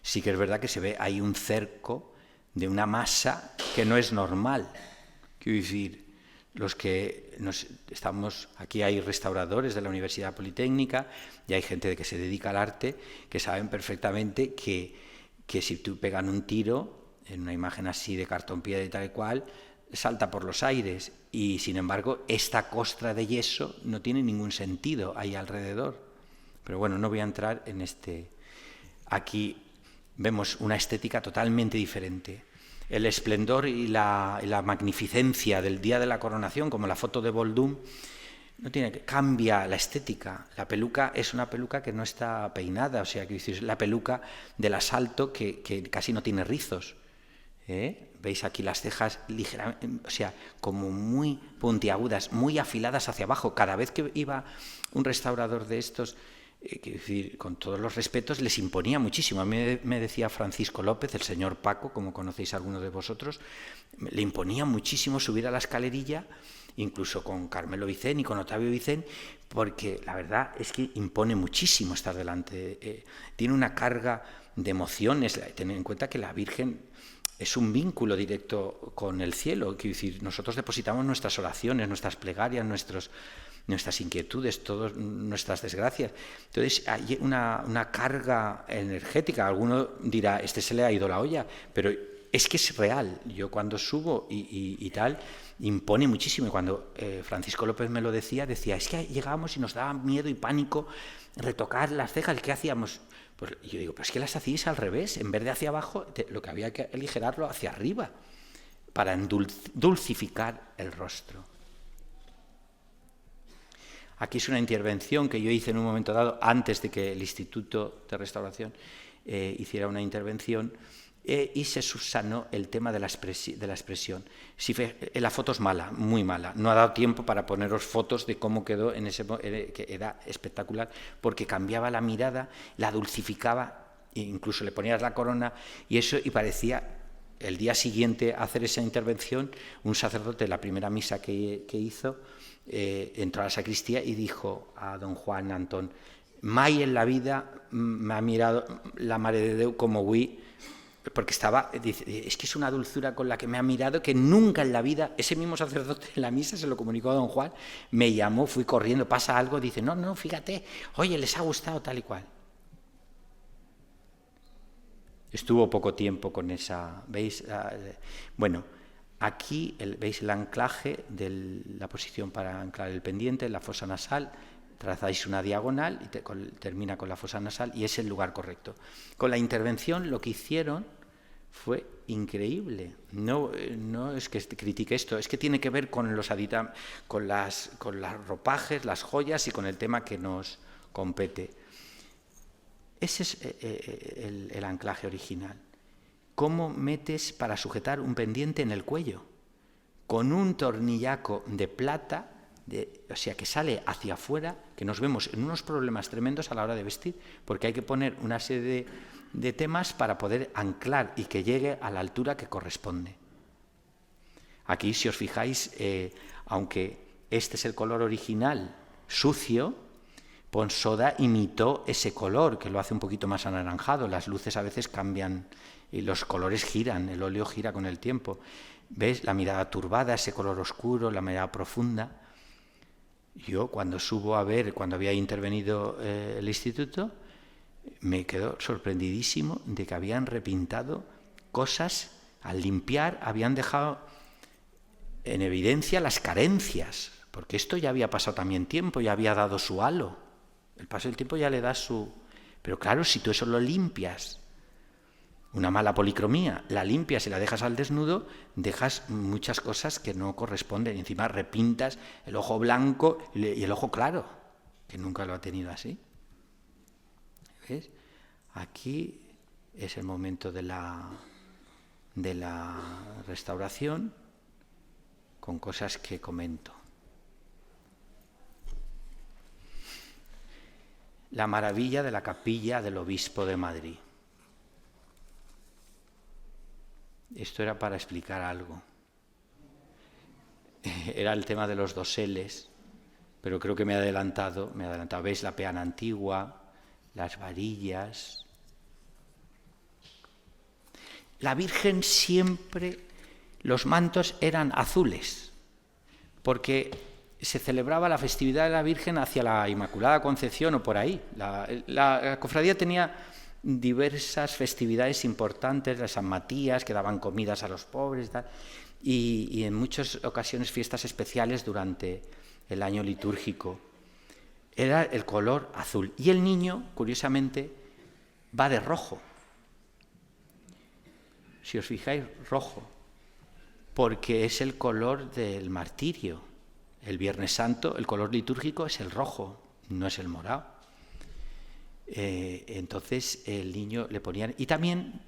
Sí que es verdad que se ve ahí un cerco de una masa que no es normal. Quiero decir, los que estamos aquí, hay restauradores de la Universidad Politécnica y hay gente que se dedica al arte que saben perfectamente que si tú pegan un tiro en una imagen así de cartón piedra y tal y cual, salta por los aires, y sin embargo esta costra de yeso no tiene ningún sentido ahí alrededor. Pero bueno, no voy a entrar en este. Aquí vemos una estética totalmente diferente. El esplendor y la magnificencia del día de la coronación, como la foto de Boldum, cambia la estética. La peluca es una peluca que no está peinada, o sea, que es la peluca del asalto que casi no tiene rizos. Veis aquí las cejas ligeramente, o sea, como muy puntiagudas, muy afiladas hacia abajo. Cada vez que iba un restaurador de estos, quiero decir, con todos los respetos, les imponía muchísimo. A mí me decía Francisco López, el señor Paco, como conocéis algunos de vosotros, le imponía muchísimo subir a la escalerilla, incluso con Carmelo Vicent y con Octavio Vicent, porque la verdad es que impone muchísimo estar delante. Tiene una carga de emociones. Tened en cuenta que la Virgen es un vínculo directo con el cielo. Quiero decir, nosotros depositamos nuestras oraciones, nuestras plegarias, nuestras inquietudes, todas nuestras desgracias. Entonces hay una carga energética. Alguno dirá, se le ha ido la olla, pero es que es real. Yo cuando subo y tal, impone muchísimo. Y cuando Francisco López me lo decía, es que llegábamos y nos daba miedo y pánico retocar las cejas. ¿Qué hacíamos? Pues yo digo, pero es que las hacíais al revés. En vez de hacia abajo, lo que había que aligerarlo hacia arriba para dulcificar el rostro. Aquí es una intervención que yo hice en un momento dado, antes de que el Instituto de Restauración hiciera una intervención, y se subsanó el tema de la expresión. La foto es mala, muy mala. No ha dado tiempo para poneros fotos de cómo quedó que era espectacular, porque cambiaba la mirada, la dulcificaba, e incluso le ponías la corona, y parecía, el día siguiente a hacer esa intervención, un sacerdote, la primera misa que hizo, entró a la sacristía y dijo a don Juan Antón: mai en la vida me ha mirado la Mare de Déu como avui, porque dice, es que es una dulzura con la que me ha mirado que nunca en la vida. Ese mismo sacerdote en la misa se lo comunicó a don Juan, me llamó, fui corriendo, pasa algo, dice, no, fíjate, oye, les ha gustado tal y cual. Estuvo poco tiempo con esa, ¿veis? Bueno, aquí veis el anclaje de la posición para anclar el pendiente, la fosa nasal. Trazáis una diagonal y termina con la fosa nasal, y es el lugar correcto. Con la intervención lo que hicieron fue increíble. No es que critique esto, es que tiene que ver con los con los ropajes, las joyas y con el tema que nos compete. Ese es el anclaje original. ¿Cómo metes para sujetar un pendiente en el cuello? Con un tornillaco de plata, o sea, que sale hacia afuera, que nos vemos en unos problemas tremendos a la hora de vestir, porque hay que poner una serie de temas para poder anclar y que llegue a la altura que corresponde. Aquí, si os fijáis, aunque este es el color original sucio, Ponshoda imitó ese color, que lo hace un poquito más anaranjado. Las luces a veces cambian y los colores giran, el óleo gira con el tiempo. ¿Ves? La mirada turbada, ese color oscuro, la mirada profunda. Yo, cuando subo a ver, cuando había intervenido el instituto, me quedo sorprendidísimo de que habían repintado cosas. Al limpiar habían dejado en evidencia las carencias, porque esto ya había pasado también tiempo, ya había dado su halo. El paso del tiempo ya le da su... Pero claro, si tú eso lo limpias, una mala policromía, la limpias y la dejas al desnudo, dejas muchas cosas que no corresponden. Y encima repintas el ojo blanco y el ojo claro, que nunca lo ha tenido así. ¿Ves? Aquí es el momento de la restauración, con cosas que comento. La maravilla de la capilla del Obispo de Madrid. Esto era para explicar algo. Era el tema de los doseles, pero creo que me he adelantado. ¿Veis la peana antigua, las varillas? La Virgen siempre, los mantos eran azules, porque se celebraba la festividad de la Virgen hacia la Inmaculada Concepción o por ahí. La cofradía tenía diversas festividades importantes, de San Matías, que daban comidas a los pobres, y en muchas ocasiones fiestas especiales durante el año litúrgico. Era el color azul. Y el niño, curiosamente, va de rojo. Si os fijáis, rojo, porque es el color del martirio. El Viernes Santo, el color litúrgico es el rojo, no es el morado. Entonces el niño le ponían... Y también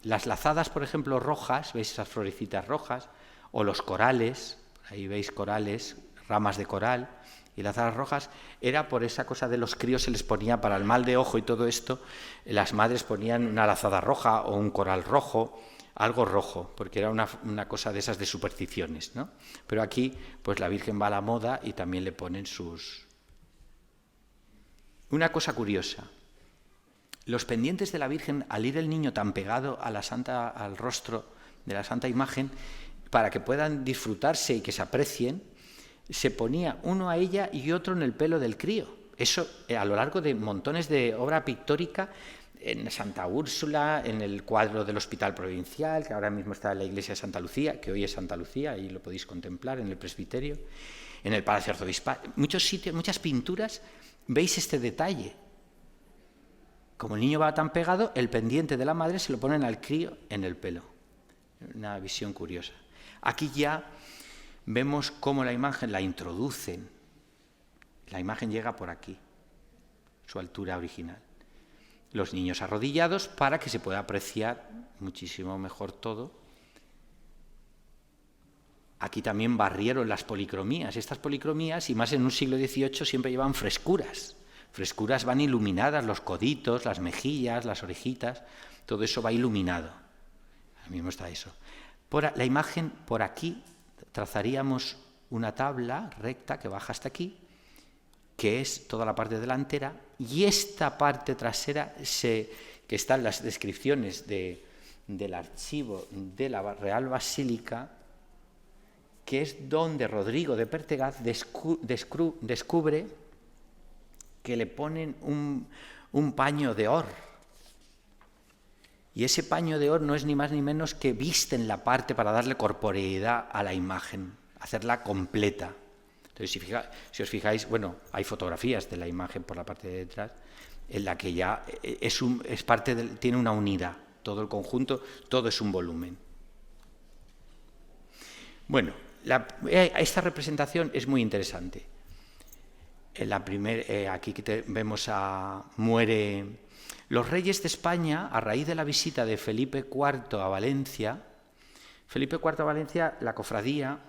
las lazadas, por ejemplo, rojas, ¿veis esas florecitas rojas? O los corales, ahí veis corales, ramas de coral, y lazadas rojas, era por esa cosa de los críos, se les ponía para el mal de ojo y todo esto, las madres ponían una lazada roja o un coral rojo, algo rojo, porque era una cosa de esas de supersticiones, ¿no? Pero aquí, pues la Virgen va a la moda y también le ponen sus... Una cosa curiosa, los pendientes de la Virgen, al ir el niño tan pegado a al rostro de la Santa Imagen, para que puedan disfrutarse y que se aprecien, se ponía uno a ella y otro en el pelo del crío. Eso, a lo largo de montones de obra pictórica, en Santa Úrsula, en el cuadro del Hospital Provincial, que ahora mismo está en la iglesia de Santa Lucía, que hoy es Santa Lucía, ahí lo podéis contemplar, en el presbiterio, en el Palacio Arzobispal, muchos sitios, muchas pinturas, veis este detalle. Como el niño va tan pegado, el pendiente de la madre se lo ponen al crío en el pelo. Una visión curiosa. Aquí ya vemos cómo la imagen la introducen. La imagen llega por aquí, su altura original. Los niños arrodillados para que se pueda apreciar muchísimo mejor todo. Aquí también barrieron las policromías. Estas policromías, y más en un siglo XVIII, siempre llevan frescuras. Frescuras van iluminadas, los coditos, las mejillas, las orejitas, todo eso va iluminado. Ahora mismo está eso. La imagen, por aquí, trazaríamos una tabla recta que baja hasta aquí, que es toda la parte delantera, y esta parte trasera, que están las descripciones del archivo de la Real Basílica, que es donde Rodrigo de Pertegaz descubre que le ponen un paño de or. Y ese paño de or no es ni más ni menos que visten la parte para darle corporeidad a la imagen, hacerla completa. Entonces, si os fijáis, bueno, hay fotografías de la imagen por la parte de detrás, en la que ya es parte tiene una unidad, todo el conjunto, todo es un volumen. Bueno, esta representación es muy interesante. Aquí vemos muere los reyes de España a raíz de la visita de Felipe IV a Valencia. Felipe IV a Valencia, la cofradía,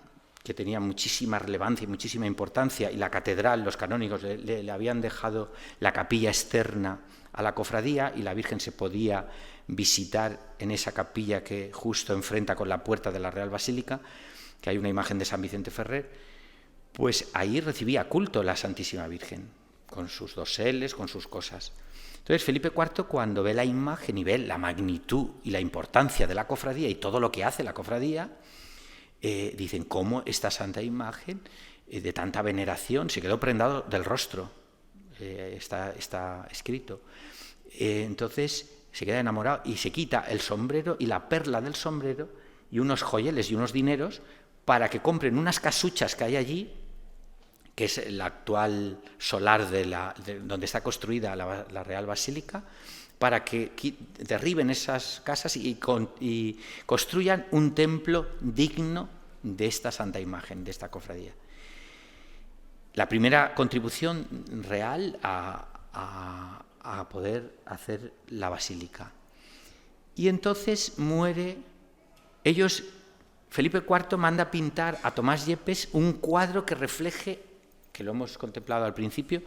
que tenía muchísima relevancia y muchísima importancia, y la catedral, los canónigos le habían dejado la capilla externa a la cofradía, y la Virgen se podía visitar en esa capilla que justo enfrenta con la puerta de la Real Basílica, que hay una imagen de San Vicente Ferrer. Pues ahí recibía culto la Santísima Virgen, con sus doseles, con sus cosas. Entonces Felipe IV, cuando ve la imagen y ve la magnitud y la importancia de la cofradía y todo lo que hace la cofradía, dicen, ¿cómo esta santa imagen de tanta veneración se quedó prendado del rostro? Está escrito. Entonces se queda enamorado y se quita el sombrero y la perla del sombrero y unos joyeles y unos dineros para que compren unas casuchas que hay allí, que es el actual solar donde está construida la Real Basílica, para que derriben esas casas y construyan un templo digno de esta santa imagen, de esta cofradía. La primera contribución real a poder hacer la basílica. Y entonces muere. Felipe IV manda pintar a Tomás Yepes un cuadro que refleje, que lo hemos contemplado al principio,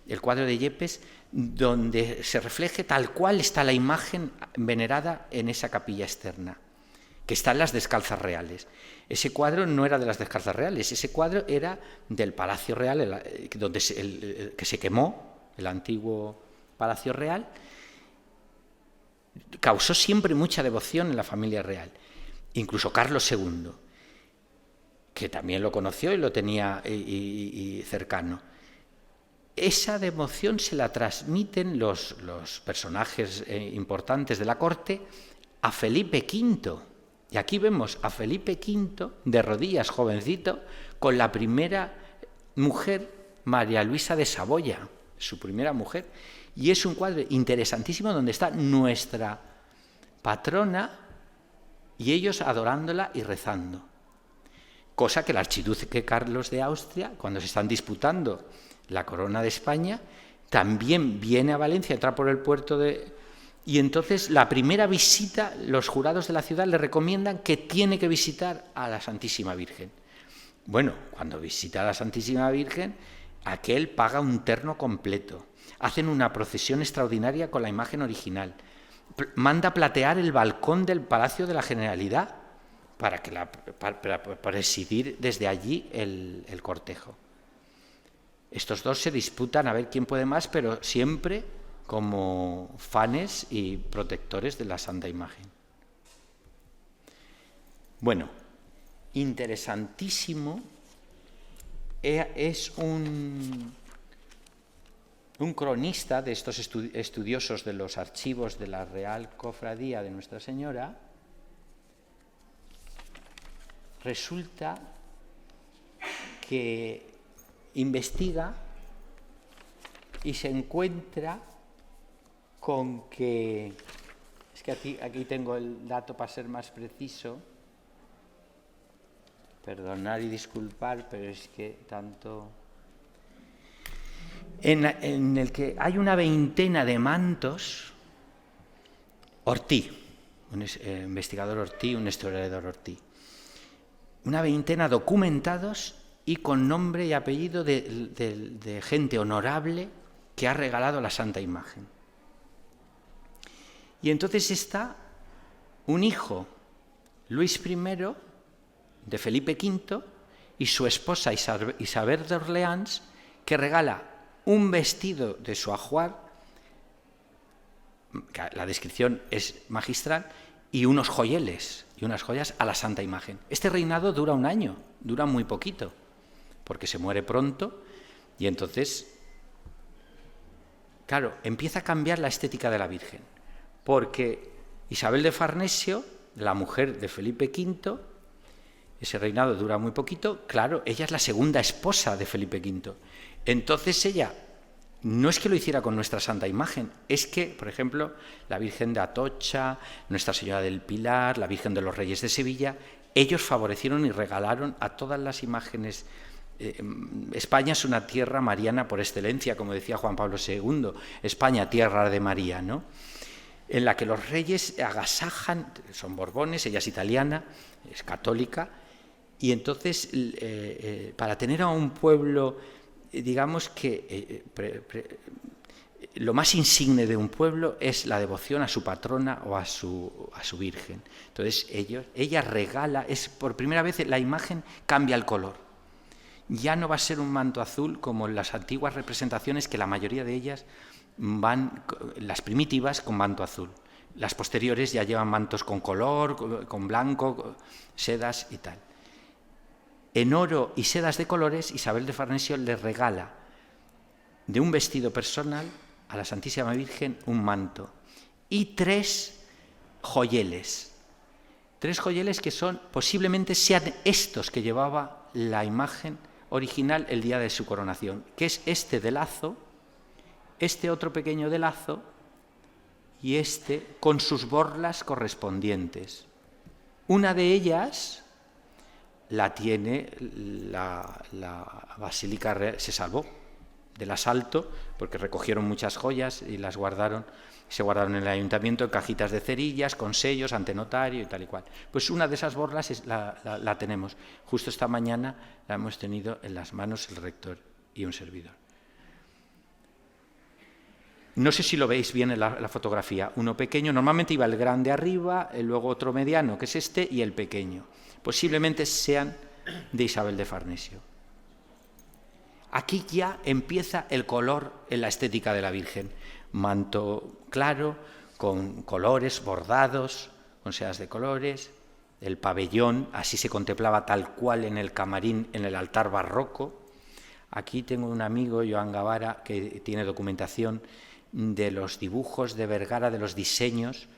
el cuadro de Yepes, donde se refleje tal cual está la imagen venerada en esa capilla externa, que están las descalzas reales. Ese cuadro no era de las descalzas reales, ese cuadro era del Palacio Real, que se quemó, el antiguo Palacio Real. Causó siempre mucha devoción en la familia real. Incluso Carlos II, que también lo conoció y lo tenía cercano. Esa devoción se la transmiten los personajes importantes de la corte a Felipe V. Y aquí vemos a Felipe V de rodillas, jovencito, con la primera mujer, María Luisa de Saboya, su primera mujer. Y es un cuadro interesantísimo donde está nuestra patrona y ellos adorándola y rezando. Cosa que el archiduque Carlos de Austria, cuando se están disputando la corona de España, también viene a Valencia, entra por el puerto y entonces la primera visita, los jurados de la ciudad le recomiendan que tiene que visitar a la Santísima Virgen. Bueno, cuando visita a la Santísima Virgen, aquel paga un terno completo. Hacen una procesión extraordinaria con la imagen original. Manda platear el balcón del Palacio de la Generalidad para presidir desde allí el cortejo. Estos dos se disputan a ver quién puede más, pero siempre como fanes y protectores de la Santa Imagen. Bueno, interesantísimo. Es un un cronista de estos estudiosos de los archivos de la Real Cofradía de Nuestra Señora, resulta que investiga y se encuentra con que, es que aquí tengo el dato para ser más preciso, perdonar y disculpar, pero es que tanto... En el que hay una veintena de mantos, Ortí, un investigador Ortí, un historiador Ortí, una veintena documentados y con nombre y apellido de gente honorable que ha regalado la Santa Imagen. Y entonces está un hijo, Luis I, de Felipe V, y su esposa Isabel de Orleans, que regala un vestido de su ajuar, la descripción es magistral, y unos joyeles y unas joyas a la Santa Imagen. Este reinado dura un año, dura muy poquito, porque se muere pronto, y entonces, claro, empieza a cambiar la estética de la Virgen, porque Isabel de Farnesio, la mujer de Felipe V, ese reinado dura muy poquito, claro, ella es la segunda esposa de Felipe V. Entonces ella no es que lo hiciera con nuestra Santa Imagen, es que, por ejemplo, la Virgen de Atocha, Nuestra Señora del Pilar, la Virgen de los Reyes de Sevilla, ellos favorecieron y regalaron a todas las imágenes. España es una tierra mariana por excelencia, como decía Juan Pablo II, España, tierra de María, ¿no? En la que los reyes agasajan, son borbones, ella es italiana, es católica, y entonces para tener a un pueblo, digamos que lo más insigne de un pueblo es la devoción a su patrona o a su Virgen. Entonces ella regala, por primera vez la imagen cambia el color. Ya no va a ser un manto azul como en las antiguas representaciones, que la mayoría de ellas van, las primitivas, con manto azul. Las posteriores ya llevan mantos con color, con blanco, sedas y tal. En oro y sedas de colores, Isabel de Farnesio le regala de un vestido personal a la Santísima Virgen un manto y 3 joyeles. 3 joyeles que posiblemente sean estos que llevaba la imagen original el día de su coronación, que es este de lazo, este otro pequeño de lazo y este con sus borlas correspondientes. Una de ellas la tiene la Basílica Real, se salvó del asalto porque recogieron muchas joyas y las guardaron, se guardaron en el ayuntamiento en cajitas de cerillas, con sellos, ante notario y tal y cual. Pues una de esas borlas la tenemos. Justo esta mañana la hemos tenido en las manos el rector y un servidor. No sé si lo veis bien en la fotografía. Uno pequeño, normalmente iba el grande arriba, luego otro mediano, que es este, y el pequeño. Posiblemente sean de Isabel de Farnesio. Aquí ya empieza el color en la estética de la Virgen. Manto claro, con colores bordados, con sedas de colores. El pabellón, así se contemplaba tal cual en el camarín, en el altar barroco. Aquí tengo un amigo, Joan Gavara, que tiene documentación de los dibujos de Vergara, de los diseños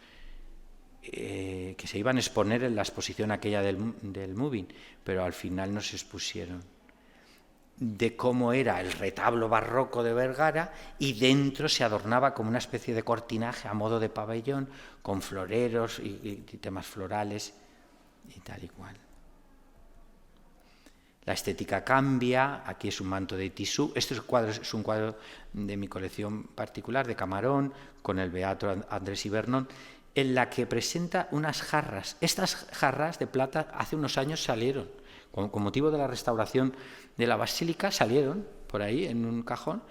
que se iban a exponer en la exposición aquella del Moving, pero al final no se expusieron, de cómo era el retablo barroco de Vergara, y dentro se adornaba como una especie de cortinaje a modo de pabellón, con floreros y temas florales y tal y cual. La estética cambia, aquí es un manto de tisú. Este es un cuadro de mi colección particular, de Camarón, con el beato Andrés Ibernón, en la que presenta unas jarras. Estas jarras de plata hace unos años salieron, con motivo de la restauración de la basílica, salieron por ahí en un cajón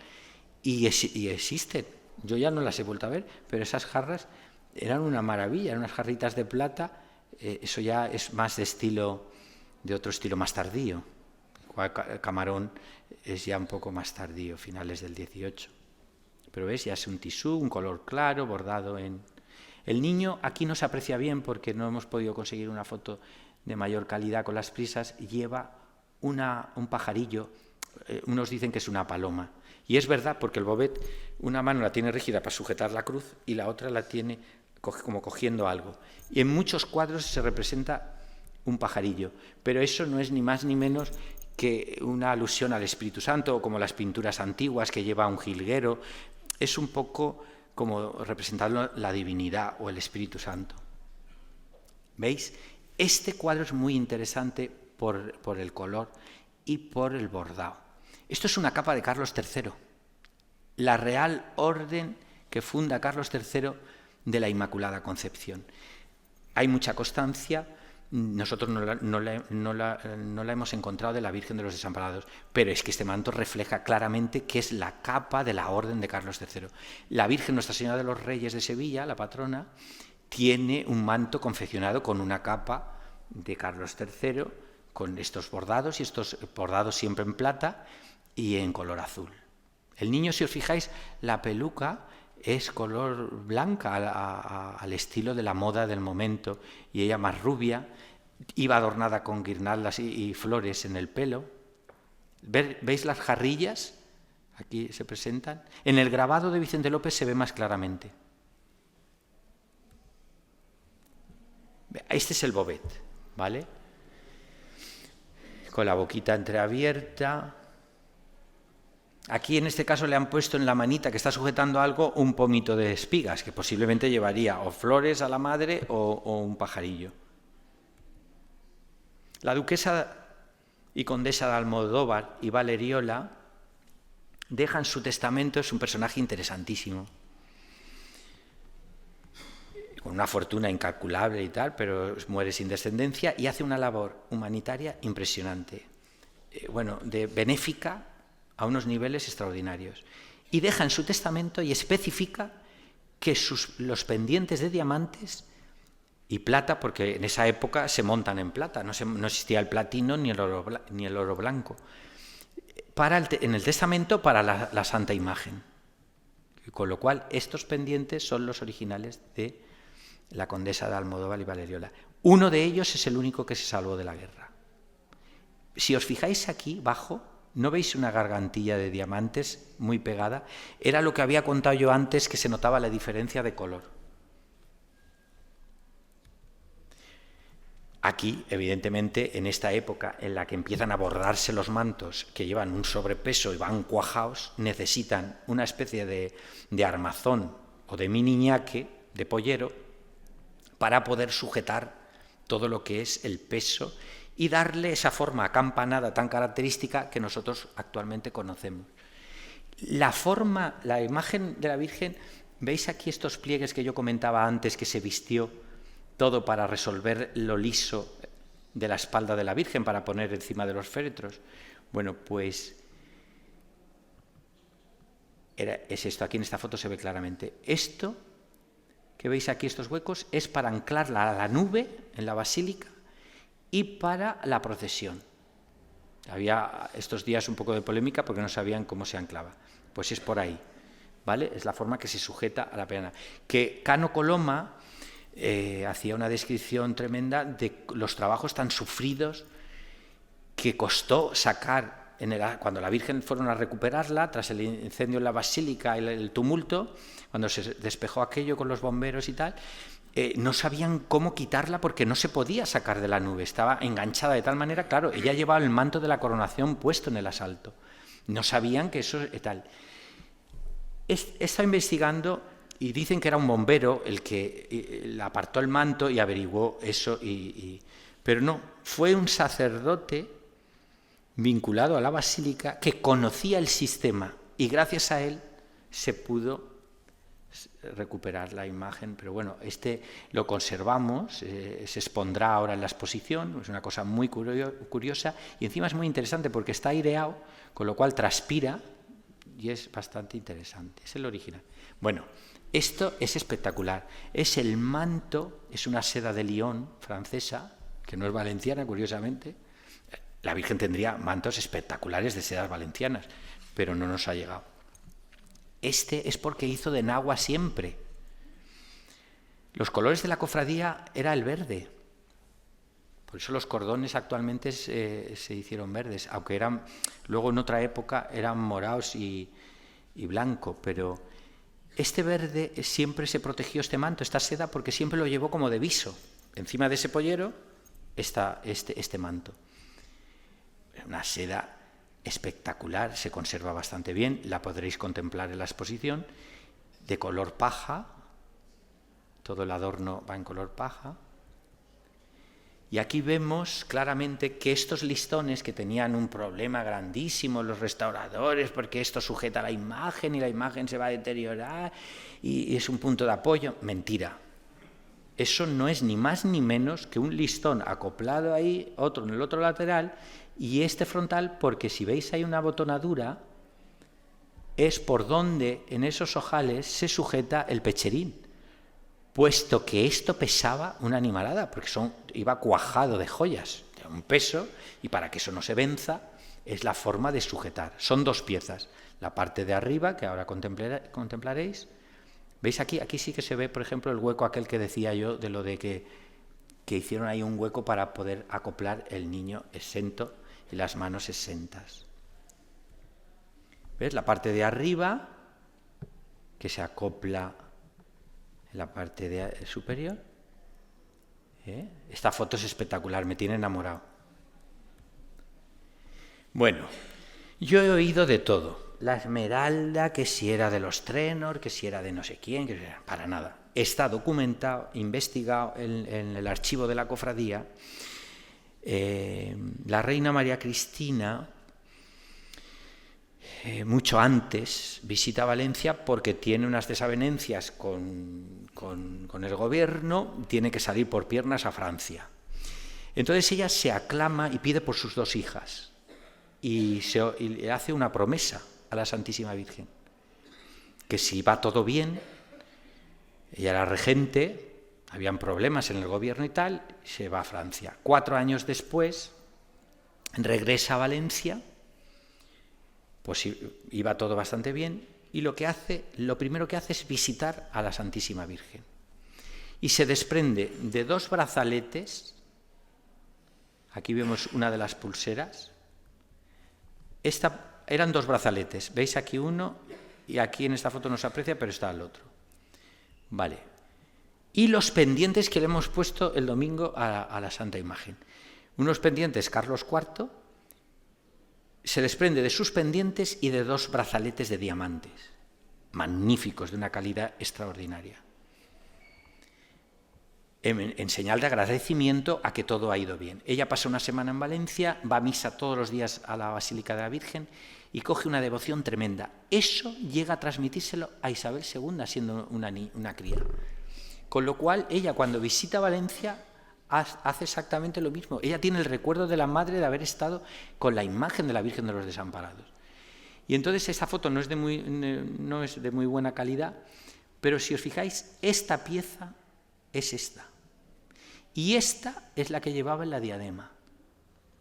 y existen. Yo ya no las he vuelto a ver, pero esas jarras eran una maravilla, eran unas jarritas de plata. Eso ya es más de otro estilo más tardío. Camarón es ya un poco más tardío, finales del 18. Pero ves, ya es un tisú, un color claro, bordado en... El niño aquí no se aprecia bien porque no hemos podido conseguir una foto de mayor calidad con las prisas. Lleva un pajarillo, unos dicen que es una paloma, Y es verdad, porque el Bobet, una mano la tiene rígida para sujetar la cruz y la otra la tiene como cogiendo algo. Y en muchos cuadros se representa un pajarillo, pero eso no es ni más ni menos que una alusión al Espíritu Santo, o como las pinturas antiguas que lleva un jilguero. Es un poco como representando la divinidad o el Espíritu Santo. ¿Veis? Este cuadro es muy interesante por el color y por el bordado. Esto es una capa de Carlos III, la Real Orden que funda Carlos III de la Inmaculada Concepción. Hay mucha constancia, nosotros no la hemos encontrado de la Virgen de los Desamparados, pero es que este manto refleja claramente que es la capa de la Orden de Carlos III. La Virgen Nuestra Señora de los Reyes de Sevilla, la patrona, tiene un manto confeccionado con una capa de Carlos III, con estos bordados, y estos bordados siempre en plata y en color azul. El niño, si os fijáis, la peluca es color blanca al estilo de la moda del momento, y ella más rubia, iba adornada con guirnaldas y flores en el pelo. ¿Veis las jarrillas? Aquí se presentan. En el grabado de Vicente López se ve más claramente. Este es el Bobet, ¿vale? Con la boquita entreabierta. Aquí en este caso le han puesto en la manita que está sujetando algo un pomito de espigas, que posiblemente llevaría o flores a la madre o un pajarillo. La duquesa y condesa de Almodóvar y Valeriola dejan su testamento, es un personaje interesantísimo, con una fortuna incalculable y tal, pero muere sin descendencia y hace una labor humanitaria impresionante, benéfica a unos niveles extraordinarios. Y deja en su testamento y especifica que los pendientes de diamantes y plata, porque en esa época se montan en plata, no existía el platino ni el oro blanco, en el testamento para la Santa Imagen. Con lo cual, estos pendientes son los originales de la condesa de Almodóvar y Valeriola. Uno de ellos es el único que se salvó de la guerra. Si os fijáis aquí, bajo, ¿no veis una gargantilla de diamantes muy pegada? Era lo que había contado yo antes, que se notaba la diferencia de color. Aquí, evidentemente, en esta época en la que empiezan a bordarse los mantos, que llevan un sobrepeso y van cuajados, necesitan una especie de armazón o de miniñaque, de pollero, para poder sujetar todo lo que es el peso y darle esa forma acampanada tan característica que nosotros actualmente conocemos. La imagen de la Virgen, ¿veis aquí estos pliegues que yo comentaba antes que se vistió todo para resolver lo liso de la espalda de la Virgen para poner encima de los féretros? Bueno, pues es esto, aquí en esta foto se ve claramente. Esto que veis aquí, estos huecos, es para anclarla a la nube en la basílica y para la procesión. Había estos días un poco de polémica porque no sabían cómo se anclaba. Pues es por ahí, ¿vale? Es la forma que se sujeta a la peana. Que Cano Coloma hacía una descripción tremenda de los trabajos tan sufridos que costó sacar, cuando la Virgen fueron a recuperarla, tras el incendio en la basílica y el tumulto, cuando se despejó aquello con los bomberos y tal, no sabían cómo quitarla porque no se podía sacar de la nube, estaba enganchada de tal manera, claro, ella llevaba el manto de la coronación puesto en el asalto, no sabían que eso tal. He estado investigando y dicen que era un bombero el que le apartó el manto y averiguó eso, pero no, fue un sacerdote vinculado a la basílica que conocía el sistema y gracias a él se pudo recuperar la imagen. Pero bueno, lo conservamos, se expondrá ahora en la exposición, es una cosa muy curiosa y encima es muy interesante porque está aireado, con lo cual transpira y es bastante interesante. Es el original. Bueno, esto es espectacular. Es el manto, es una seda de Lyon francesa, que no es valenciana, curiosamente. La Virgen tendría mantos espectaculares de sedas valencianas, pero no nos ha llegado. Este es porque hizo de enagua siempre. Los colores de la cofradía era el verde. Por eso los cordones actualmente se hicieron verdes, aunque luego en otra época eran morados y y blanco, pero este verde siempre se protegió este manto, esta seda, porque siempre lo llevó como de viso. Encima de ese pollero está este manto. Una seda espectacular, se conserva bastante bien, la podréis contemplar en la exposición, de color paja, todo el adorno va en color paja. Y aquí vemos claramente que estos listones, que tenían un problema grandísimo los restauradores, porque esto sujeta la imagen y la imagen se va a deteriorar y es un punto de apoyo, mentira. Eso no es ni más ni menos que un listón acoplado ahí, otro en el otro lateral, y este frontal, porque si veis hay una botonadura, es por donde en esos ojales se sujeta el pecherín, puesto que esto pesaba una animalada, porque iba cuajado de joyas, de un peso, y para que eso no se venza, es la forma de sujetar. Son dos piezas, la parte de arriba, que ahora contemplaréis. ¿Veis aquí? Aquí sí que se ve, por ejemplo, el hueco aquel que decía yo, de lo de que hicieron ahí un hueco para poder acoplar el niño exento y las manos exentas. ¿Ves? La parte de arriba, que se acopla en la parte superior. Esta foto es espectacular, me tiene enamorado. Bueno, yo he oído de todo. La esmeralda, que si era de los Trenor, que si era de no sé quién, para nada. Está documentado, investigado en el archivo de la cofradía. La reina María Cristina, mucho antes, visita Valencia porque tiene unas desavenencias con el gobierno, tiene que salir por piernas a Francia. Entonces ella se aclama y pide por sus dos hijas y le hace una promesa a la Santísima Virgen, que si va todo bien, ella era regente, habían problemas en el gobierno y tal, se va a Francia. 4 años después, regresa a Valencia, pues iba todo bastante bien, y lo primero que hace es visitar a la Santísima Virgen. Y se desprende de 2 brazaletes, aquí vemos una de las pulseras, eran 2 brazaletes, veis aquí uno, y aquí en esta foto no se aprecia, pero está el otro. Vale. Y los pendientes que le hemos puesto el domingo a la Santa Imagen. Unos pendientes Carlos IV, se desprende de sus pendientes y de 2 brazaletes de diamantes, magníficos, de una calidad extraordinaria. En señal de agradecimiento a que todo ha ido bien. Ella pasa una semana en Valencia, va a misa todos los días a la Basílica de la Virgen y coge una devoción tremenda. Eso llega a transmitírselo a Isabel II, siendo una cría. Con lo cual, ella cuando visita Valencia hace exactamente lo mismo. Ella tiene el recuerdo de la madre de haber estado con la imagen de la Virgen de los Desamparados. Y entonces esa foto no es de muy buena calidad, pero si os fijáis, esta pieza es esta. Y esta es la que llevaba en la diadema.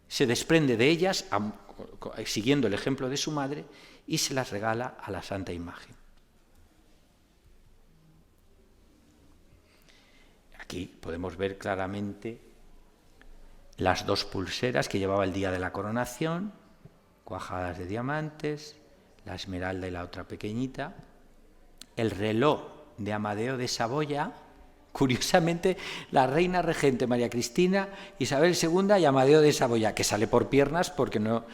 Se desprende de ellas, siguiendo el ejemplo de su madre, y se las regala a la Santa Imagen. Aquí podemos ver claramente las 2 pulseras que llevaba el día de la coronación, cuajadas de diamantes, la esmeralda y la otra pequeñita, el reloj de Amadeo de Saboya, curiosamente la reina regente María Cristina, Isabel II y Amadeo de Saboya, que sale por piernas porque no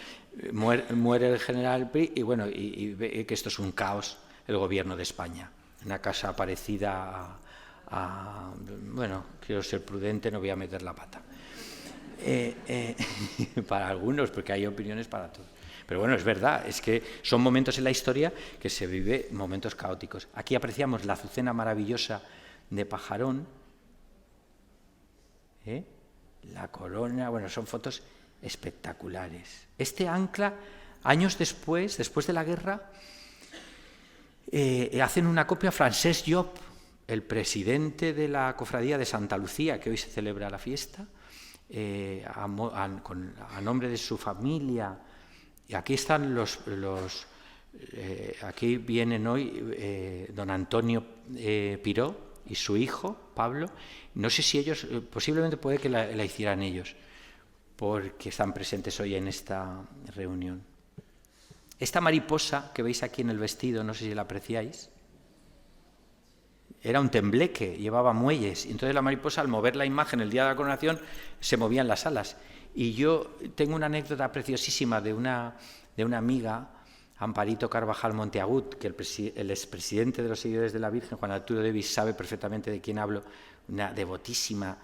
muere el general Pri, y bueno, y ve que esto es un caos el gobierno de España, una casa parecida bueno, quiero ser prudente, no voy a meter la pata. Para algunos, porque hay opiniones para todos. Pero bueno, es verdad, es que son momentos en la historia que se vive momentos caóticos. Aquí apreciamos la azucena maravillosa de Pajarón, la corona, bueno, son fotos espectaculares. Este ancla, años después de la guerra, hacen una copia a Francesc Job, el presidente de la cofradía de Santa Lucía, que hoy se celebra la fiesta, a nombre de su familia. Y aquí están aquí vienen hoy don Antonio Piró y su hijo, Pablo. No sé si ellos, posiblemente puede que la hicieran ellos, porque están presentes hoy en esta reunión. Esta mariposa que veis aquí en el vestido, no sé si la apreciáis, era un tembleque, llevaba muelles, y entonces la mariposa, al mover la imagen el día de la coronación, se movían las alas. Y yo tengo una anécdota preciosísima de una amiga, Amparito Carvajal Monteagut, que el expresidente de los Seguidores de la Virgen, Juan Arturo Davis, sabe perfectamente de quién hablo, una devotísima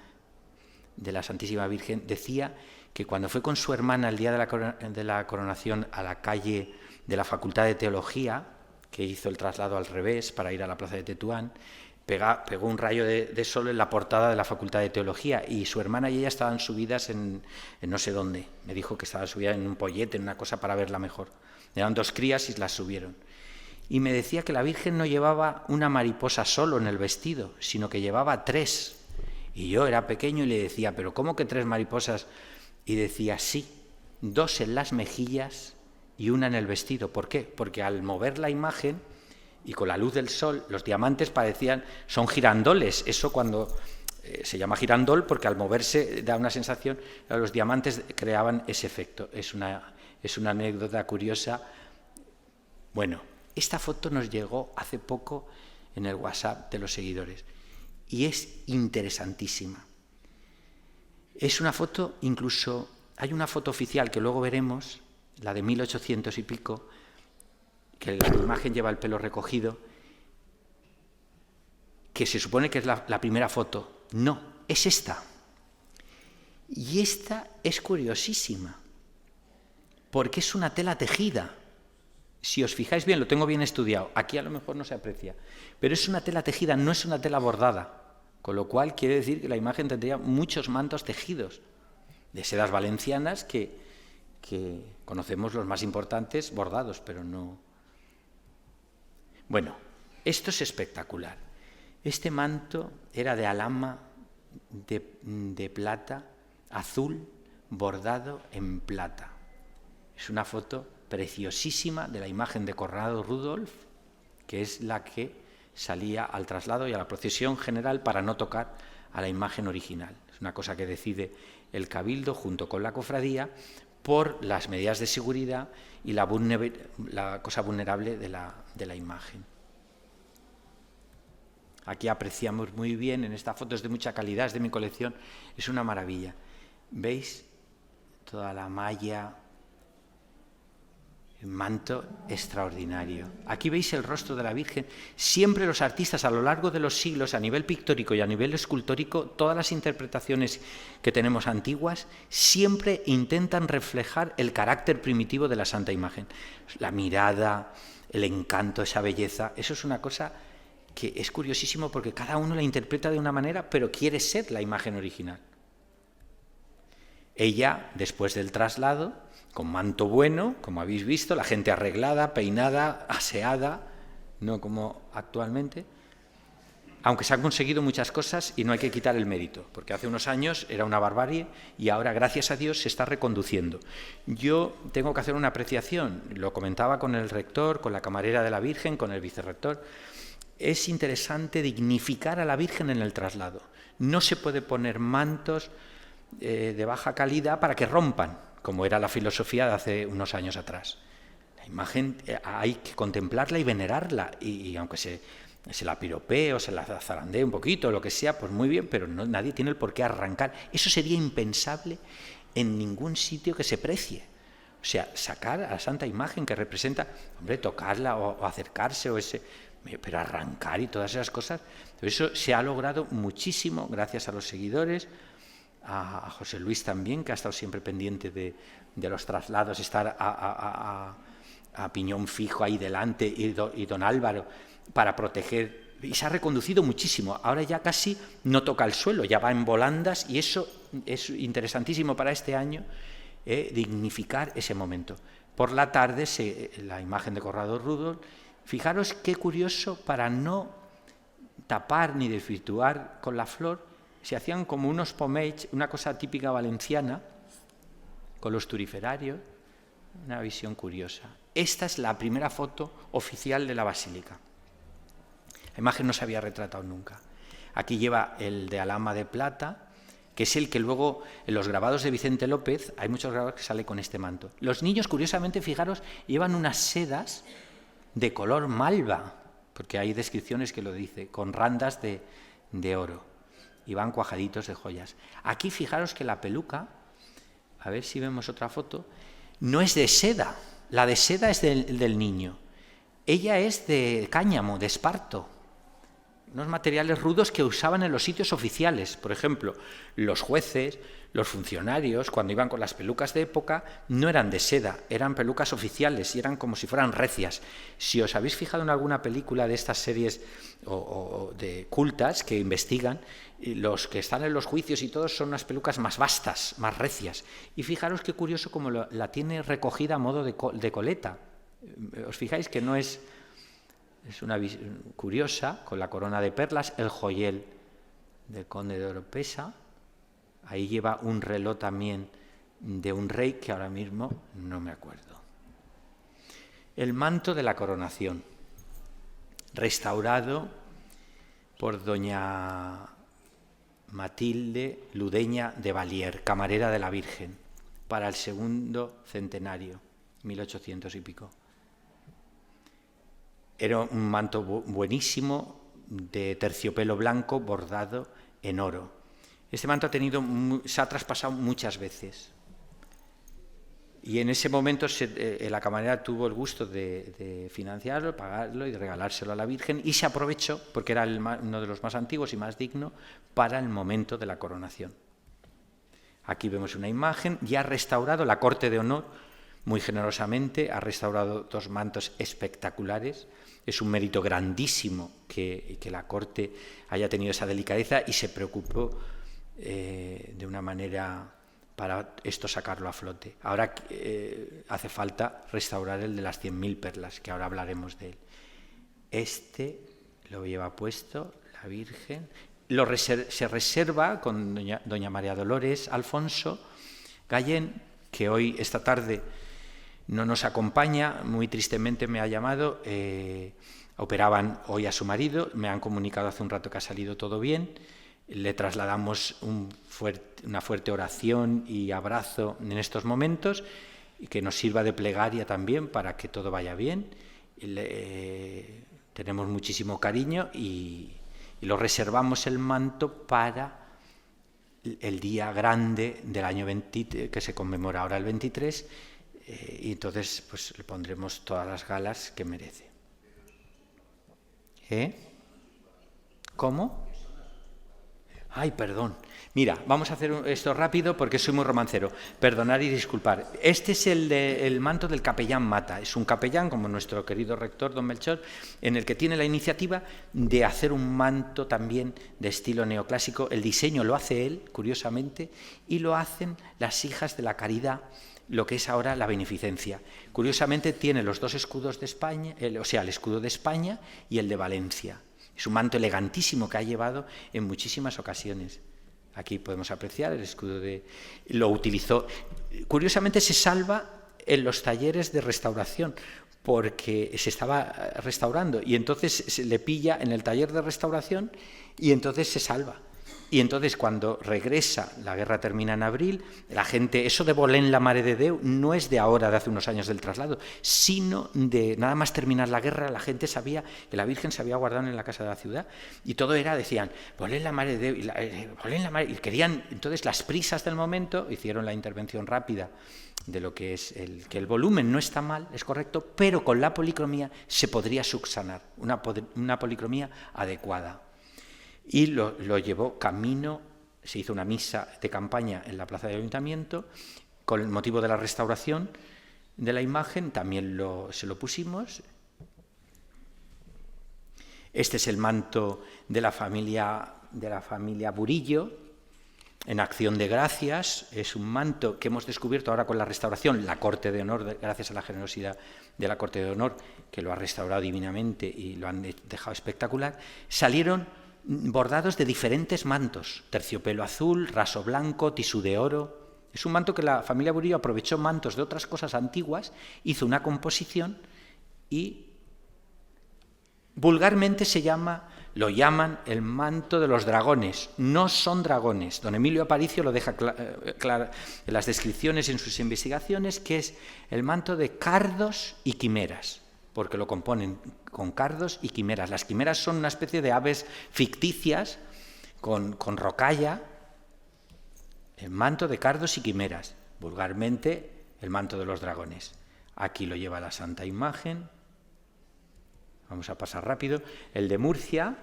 de la Santísima Virgen, decía que cuando fue con su hermana el día de la coronación a la calle de la Facultad de Teología, que hizo el traslado al revés para ir a la plaza de Tetuán, pegó un rayo de sol en la portada de la Facultad de Teología, y su hermana y ella estaban subidas en no sé dónde. Me dijo que estaba subida en un pollete, en una cosa para verla mejor. Eran 2 crías y las subieron. Y me decía que la Virgen no llevaba una mariposa solo en el vestido, sino que llevaba 3. Y yo era pequeño y le decía, ¿pero cómo que 3 mariposas? Y decía, sí, 2 en las mejillas y 1 en el vestido. ¿Por qué? Porque al mover la imagen y con la luz del sol, los diamantes son girandoles. Eso cuando se llama girandol, porque al moverse da una sensación, los diamantes creaban ese efecto. Es una anécdota curiosa. Bueno, esta foto nos llegó hace poco en el WhatsApp de los seguidores y es interesantísima. Es una foto, incluso hay una foto oficial que luego veremos, la de 1800 y pico, que la imagen lleva el pelo recogido, que se supone que es la primera foto. No, es esta. Y esta es curiosísima, porque es una tela tejida. Si os fijáis bien, lo tengo bien estudiado, aquí a lo mejor no se aprecia, pero es una tela tejida, no es una tela bordada, con lo cual quiere decir que la imagen tendría muchos mantos tejidos, de sedas valencianas que conocemos los más importantes bordados, pero no. Bueno, esto es espectacular. Este manto era de alama de plata, azul, bordado en plata. Es una foto preciosísima de la imagen de Conrado Rudolf, que es la que salía al traslado y a la procesión general para no tocar a la imagen original. Es una cosa que decide el Cabildo junto con la cofradía por las medidas de seguridad y la cosa vulnerable de la imagen. Aquí apreciamos muy bien, en esta foto es de mucha calidad, es de mi colección, es una maravilla. ¿Veis? Toda la malla, el manto extraordinario. Aquí veis el rostro de la Virgen. Siempre los artistas a lo largo de los siglos, a nivel pictórico y a nivel escultórico, todas las interpretaciones que tenemos antiguas, siempre intentan reflejar el carácter primitivo de la Santa Imagen. La mirada, el encanto, esa belleza, eso es una cosa que es curiosísimo porque cada uno la interpreta de una manera, pero quiere ser la imagen original. Ella, después del traslado, con manto bueno, como habéis visto, la gente arreglada, peinada, aseada, no como actualmente, aunque se han conseguido muchas cosas y no hay que quitar el mérito, porque hace unos años era una barbarie y ahora, gracias a Dios, se está reconduciendo. Yo tengo que hacer una apreciación, lo comentaba con el rector, con la camarera de la Virgen, con el vicerrector. Es interesante dignificar a la Virgen en el traslado. No se puede poner mantos de baja calidad para que rompan, como era la filosofía de hace unos años atrás. La imagen hay que contemplarla y venerarla, y aunque se la piropee o se la zarandee un poquito, lo que sea, pues muy bien, pero nadie tiene el por qué arrancar. Eso sería impensable en ningún sitio que se precie. O sea, sacar a la Santa Imagen que representa, hombre, tocarla o acercarse pero arrancar y todas esas cosas. Eso se ha logrado muchísimo gracias a los seguidores, a José Luis también, que ha estado siempre pendiente de los traslados, estar a piñón fijo ahí delante, y don Álvaro, para proteger, y se ha reconducido muchísimo. Ahora ya casi no toca el suelo, ya va en volandas, y eso es interesantísimo para este año, dignificar ese momento. Por la tarde, la imagen de Conrado Rudolf. Fijaros qué curioso, para no tapar ni desvirtuar con la flor, se hacían como unos pomeix, una cosa típica valenciana, con los turiferarios, una visión curiosa. Esta es la primera foto oficial de la basílica. La imagen no se había retratado nunca. Aquí lleva el de alama de plata, que es el que luego, en los grabados de Vicente López, hay muchos grabados que sale con este manto. Los niños, curiosamente, fijaros, llevan unas sedas de color malva, porque hay descripciones que lo dice, con randas de oro, y van cuajaditos de joyas. Aquí fijaros que la peluca, a ver si vemos otra foto, no es de seda, la de seda es del niño. Ella es de cáñamo, de esparto, unos materiales rudos que usaban en los sitios oficiales. Por ejemplo, los jueces, los funcionarios, cuando iban con las pelucas de época, no eran de seda, eran pelucas oficiales y eran como si fueran recias. Si os habéis fijado en alguna película de estas series o de cultas que investigan, los que están en los juicios y todos son unas pelucas más vastas, más recias. Y fijaros qué curioso como la tiene recogida a modo de coleta. Os fijáis que no es... Es una curiosa, con la corona de perlas, el joyel del conde de Oropesa. Ahí lleva un reloj también de un rey que ahora mismo no me acuerdo. El manto de la coronación, restaurado por doña Matilde Ludeña de Valier, camarera de la Virgen, para el segundo centenario, 1800 y pico. Era un manto buenísimo de terciopelo blanco bordado en oro. Este manto se ha traspasado muchas veces. Y en ese momento la camarera tuvo el gusto de financiarlo, pagarlo y de regalárselo a la Virgen, y se aprovechó, porque era uno de los más antiguos y más digno, para el momento de la coronación. Aquí vemos una imagen, ya restaurado, la Corte de Honor, muy generosamente, ha restaurado 2 mantos espectaculares. Es un mérito grandísimo que la Corte haya tenido esa delicadeza y se preocupó de una manera para esto sacarlo a flote. Ahora hace falta restaurar el de las 100.000 perlas, que ahora hablaremos de él. Este lo lleva puesto la Virgen. Se reserva con doña María Dolores Alfonso Gallén, que hoy, esta tarde, no nos acompaña, muy tristemente me ha llamado. Operaban hoy a su marido, me han comunicado hace un rato que ha salido todo bien. Le trasladamos una fuerte oración y abrazo en estos momentos, y que nos sirva de plegaria también para que todo vaya bien. Tenemos muchísimo cariño y lo reservamos el manto para el día grande del año 20, que se conmemora ahora el 23, y entonces pues le pondremos todas las galas que merece. ¿Cómo? Ay, perdón. Mira, vamos a hacer esto rápido porque soy muy romancero. Perdonar y disculpar. Este es el manto del capellán Mata. Es un capellán, como nuestro querido rector, don Melchor, en el que tiene la iniciativa de hacer un manto también de estilo neoclásico. El diseño lo hace él, curiosamente, y lo hacen las hijas de la caridad, lo que es ahora la beneficencia. Curiosamente tiene los 2 escudos de España, el escudo de España y el de Valencia. Es un manto elegantísimo que ha llevado en muchísimas ocasiones. Aquí podemos apreciar el escudo lo utilizó. Curiosamente se salva en los talleres de restauración, porque se estaba restaurando y entonces se le pilla en el taller de restauración y entonces se salva. Y entonces cuando regresa, la guerra termina en abril, la gente, eso de volén la mare de Déu no es de ahora, de hace unos años del traslado, sino de nada más terminar la guerra, la gente sabía que la Virgen se había guardado en la casa de la ciudad, y todo era, decían, volén la mare de Déu, y querían, entonces las prisas del momento hicieron la intervención rápida de lo que es que el volumen no está mal, es correcto, pero con la policromía se podría subsanar, una policromía adecuada. Y lo llevó camino, se hizo una misa de campaña en la plaza del Ayuntamiento, con el motivo de la restauración de la imagen, también se lo pusimos. Este es el manto de la familia Burillo, en acción de gracias. Es un manto que hemos descubierto ahora con la restauración, la Corte de Honor, gracias a la generosidad de la Corte de Honor, que lo ha restaurado divinamente y lo han dejado espectacular. Salieron bordados de diferentes mantos, terciopelo azul, raso blanco, tisú de oro. Es un manto que la familia Burillo aprovechó mantos de otras cosas antiguas, hizo una composición y vulgarmente se llama Lo llaman el manto de los dragones. No son dragones. Don Emilio Aparicio lo deja claro en las descripciones, en sus investigaciones, que es el manto de cardos y quimeras, porque lo componen con cardos y quimeras. Las quimeras son una especie de aves ficticias con rocalla, el manto de cardos y quimeras, vulgarmente el manto de los dragones. Aquí lo lleva la Santa Imagen. Vamos a pasar rápido. El de Murcia,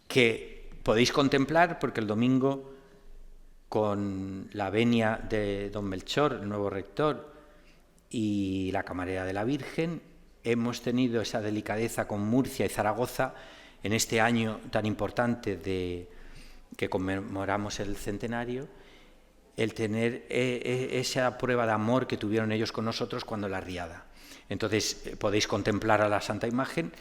que podéis contemplar porque el domingo, con la venia de don Melchor, el nuevo rector, y la camarera de la Virgen, hemos tenido esa delicadeza con Murcia y Zaragoza en este año tan importante que conmemoramos el centenario, el tener esa prueba de amor que tuvieron ellos con nosotros cuando la riada. Entonces podéis contemplar a la Santa Imagen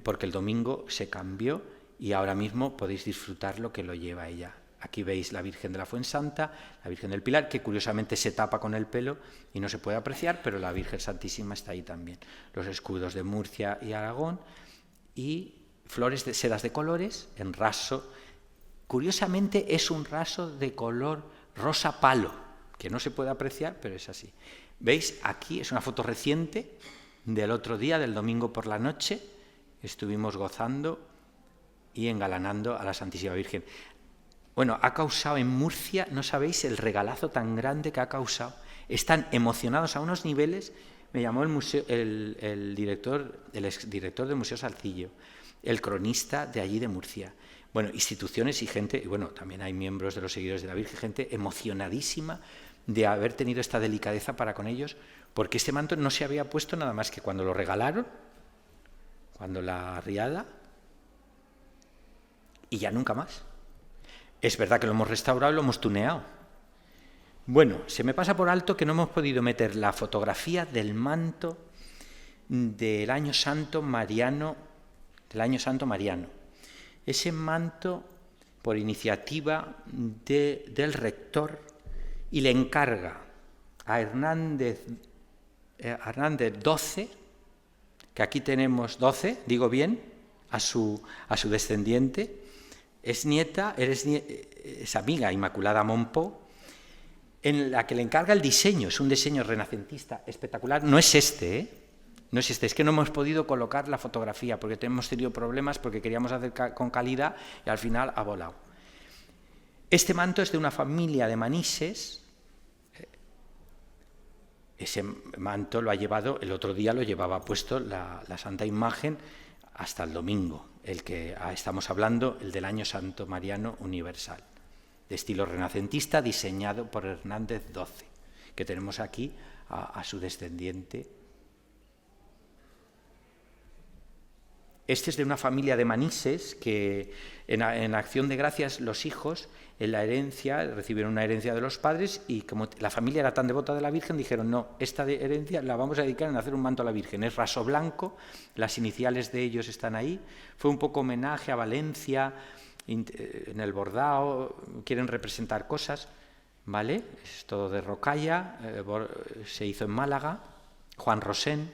porque el domingo se cambió y ahora mismo podéis disfrutar lo que lo lleva ella. Aquí veis la Virgen de la Fuensanta, la Virgen del Pilar, que curiosamente se tapa con el pelo y no se puede apreciar, pero la Virgen Santísima está ahí también. Los escudos de Murcia y Aragón y flores de sedas de colores en raso. Curiosamente es un raso de color rosa palo, que no se puede apreciar, pero es así. ¿Veis? Aquí es una foto reciente del otro día, del domingo por la noche. Estuvimos gozando y engalanando a la Santísima Virgen. Bueno, ha causado en Murcia, no sabéis el regalazo tan grande que ha causado. Están emocionados a unos niveles. Me llamó el exdirector del Museo Salcillo, el cronista de allí de Murcia. Bueno, instituciones y gente, y bueno, también hay miembros de los seguidores de la Virgen, gente emocionadísima de haber tenido esta delicadeza para con ellos, porque este manto no se había puesto nada más que cuando lo regalaron, cuando la riada, y ya nunca más. Es verdad que lo hemos restaurado y lo hemos tuneado. Bueno, se me pasa por alto que no hemos podido meter la fotografía del manto del Año Santo Mariano, Ese manto, por iniciativa del rector, y le encarga a Hernández XII, que aquí tenemos 12, digo bien, a su descendiente. Es amiga Inmaculada Monpó, en la que le encarga el diseño. Es un diseño renacentista espectacular. No es no es es que no hemos podido colocar la fotografía porque hemos tenido problemas porque queríamos hacer con calidad y al final ha volado. Este manto es de una familia de Manises. Ese manto lo ha llevado, el otro día lo llevaba puesto la Santa Imagen hasta el domingo, el que estamos hablando, el del Año Santo Mariano Universal, de estilo renacentista, diseñado por Hernández XII, que tenemos aquí a su descendiente. Este es de una familia de Manises que en Acción de Gracias los hijos en la herencia recibieron una herencia de los padres y como la familia era tan devota de la Virgen dijeron no, esta herencia la vamos a dedicar en hacer un manto a la Virgen. Es raso blanco, las iniciales de ellos están ahí. Fue un poco homenaje a Valencia, en el bordado, quieren representar cosas, ¿vale? Es todo de rocalla, se hizo en Málaga, Juan Rosén.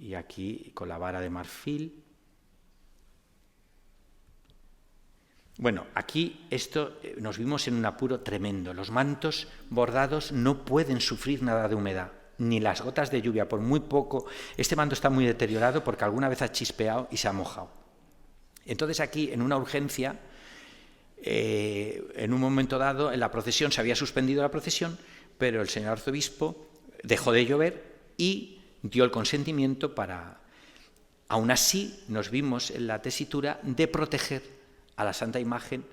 Y aquí con la vara de marfil. Bueno, aquí nos vimos en un apuro tremendo. Los mantos bordados no pueden sufrir nada de humedad, ni las gotas de lluvia, por muy poco. Este manto está muy deteriorado porque alguna vez ha chispeado y se ha mojado. Entonces aquí, en una urgencia, en un momento dado, en la procesión, se había suspendido la procesión, pero el señor arzobispo dejó de llover y dio el consentimiento para, aún así, nos vimos en la tesitura de proteger a la Santa Imagen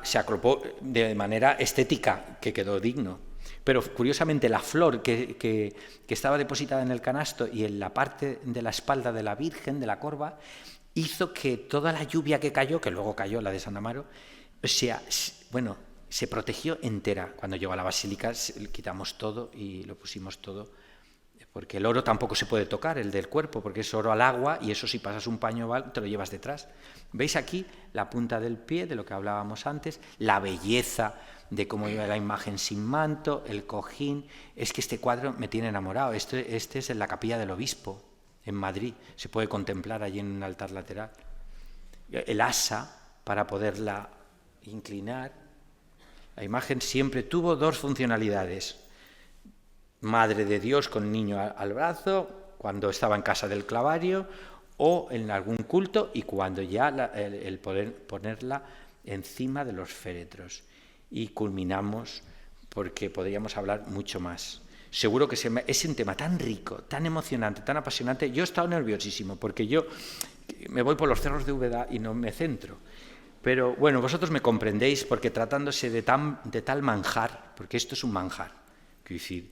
se acopló de manera estética, que quedó digno. Pero curiosamente la flor que estaba depositada en el canasto y en la parte de la espalda de la Virgen, de la corva, hizo que toda la lluvia que cayó, que luego cayó la de San Amaro, se protegió entera. Cuando llegó a la basílica quitamos todo y lo pusimos todo, porque el oro tampoco se puede tocar, el del cuerpo, porque es oro al agua y eso si pasas un paño te lo llevas detrás. ¿Veis aquí la punta del pie, de lo que hablábamos antes, la belleza de cómo iba la imagen sin manto, el cojín. Es que este cuadro me tiene enamorado. Este es en la capilla del obispo, en Madrid. Se puede contemplar allí en un altar lateral. El asa, para poderla inclinar. La imagen siempre tuvo dos funcionalidades. Madre de Dios con niño al brazo, cuando estaba en casa del clavario, o en algún culto, y cuando ya el poder ponerla encima de los féretros. Y culminamos, porque podríamos hablar mucho más. Seguro que es un tema tan rico, tan emocionante, tan apasionante. Yo he estado nerviosísimo, porque yo me voy por los cerros de Úbeda y no me centro. Pero bueno, vosotros me comprendéis, porque tratándose de tal manjar, porque esto es un manjar, quiero decir,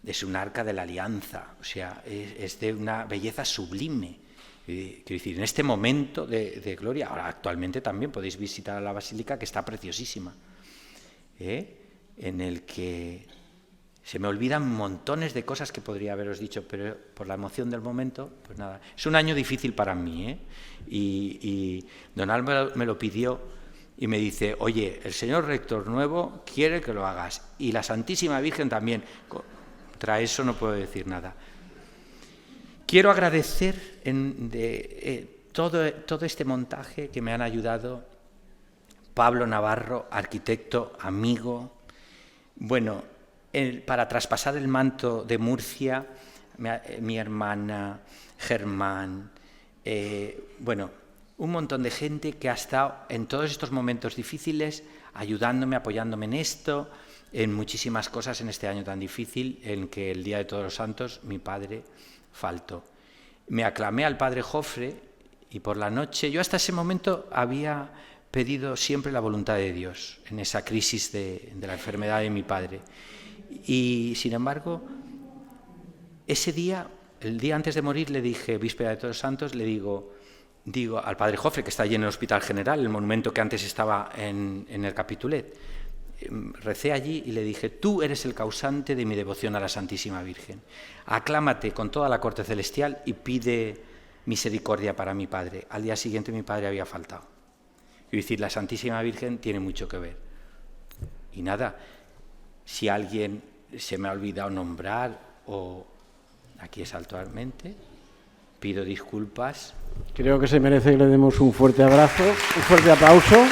es un arca de la alianza, o sea, es de una belleza sublime. Quiero decir, en este momento de gloria, ahora actualmente también podéis visitar la basílica, que está preciosísima, en el que se me olvidan montones de cosas que podría haberos dicho, pero por la emoción del momento, pues nada. Es un año difícil para mí, y don Álvaro me lo pidió y me dice, oye, el señor rector nuevo quiere que lo hagas, y la Santísima Virgen también. Contra eso no puedo decir nada. Quiero agradecer todo este montaje que me han ayudado Pablo Navarro, arquitecto, amigo. Bueno, para traspasar el manto de Murcia, mi hermana, Germán, bueno, un montón de gente que ha estado en todos estos momentos difíciles ayudándome, apoyándome en esto, en muchísimas cosas en este año tan difícil, en que el Día de Todos los Santos mi padre faltó. Me aclamé al padre Jofre y por la noche, yo hasta ese momento había pedido siempre la voluntad de Dios en esa crisis de la enfermedad de mi padre. Y sin embargo, ese día, el día antes de morir, le dije, víspera de Todos los Santos, le digo al padre Jofre, que está allí en el Hospital General, el monumento que antes estaba en el Capitulet, recé allí y le dije, tú eres el causante de mi devoción a la Santísima Virgen. Aclámate con toda la corte celestial y pide misericordia para mi padre. Al día siguiente mi padre había faltado. Es decir, la Santísima Virgen tiene mucho que ver. Y nada, si alguien se me ha olvidado nombrar o aquí exaltualmente, pido disculpas. Creo que se merece que le demos un fuerte abrazo, un fuerte aplauso.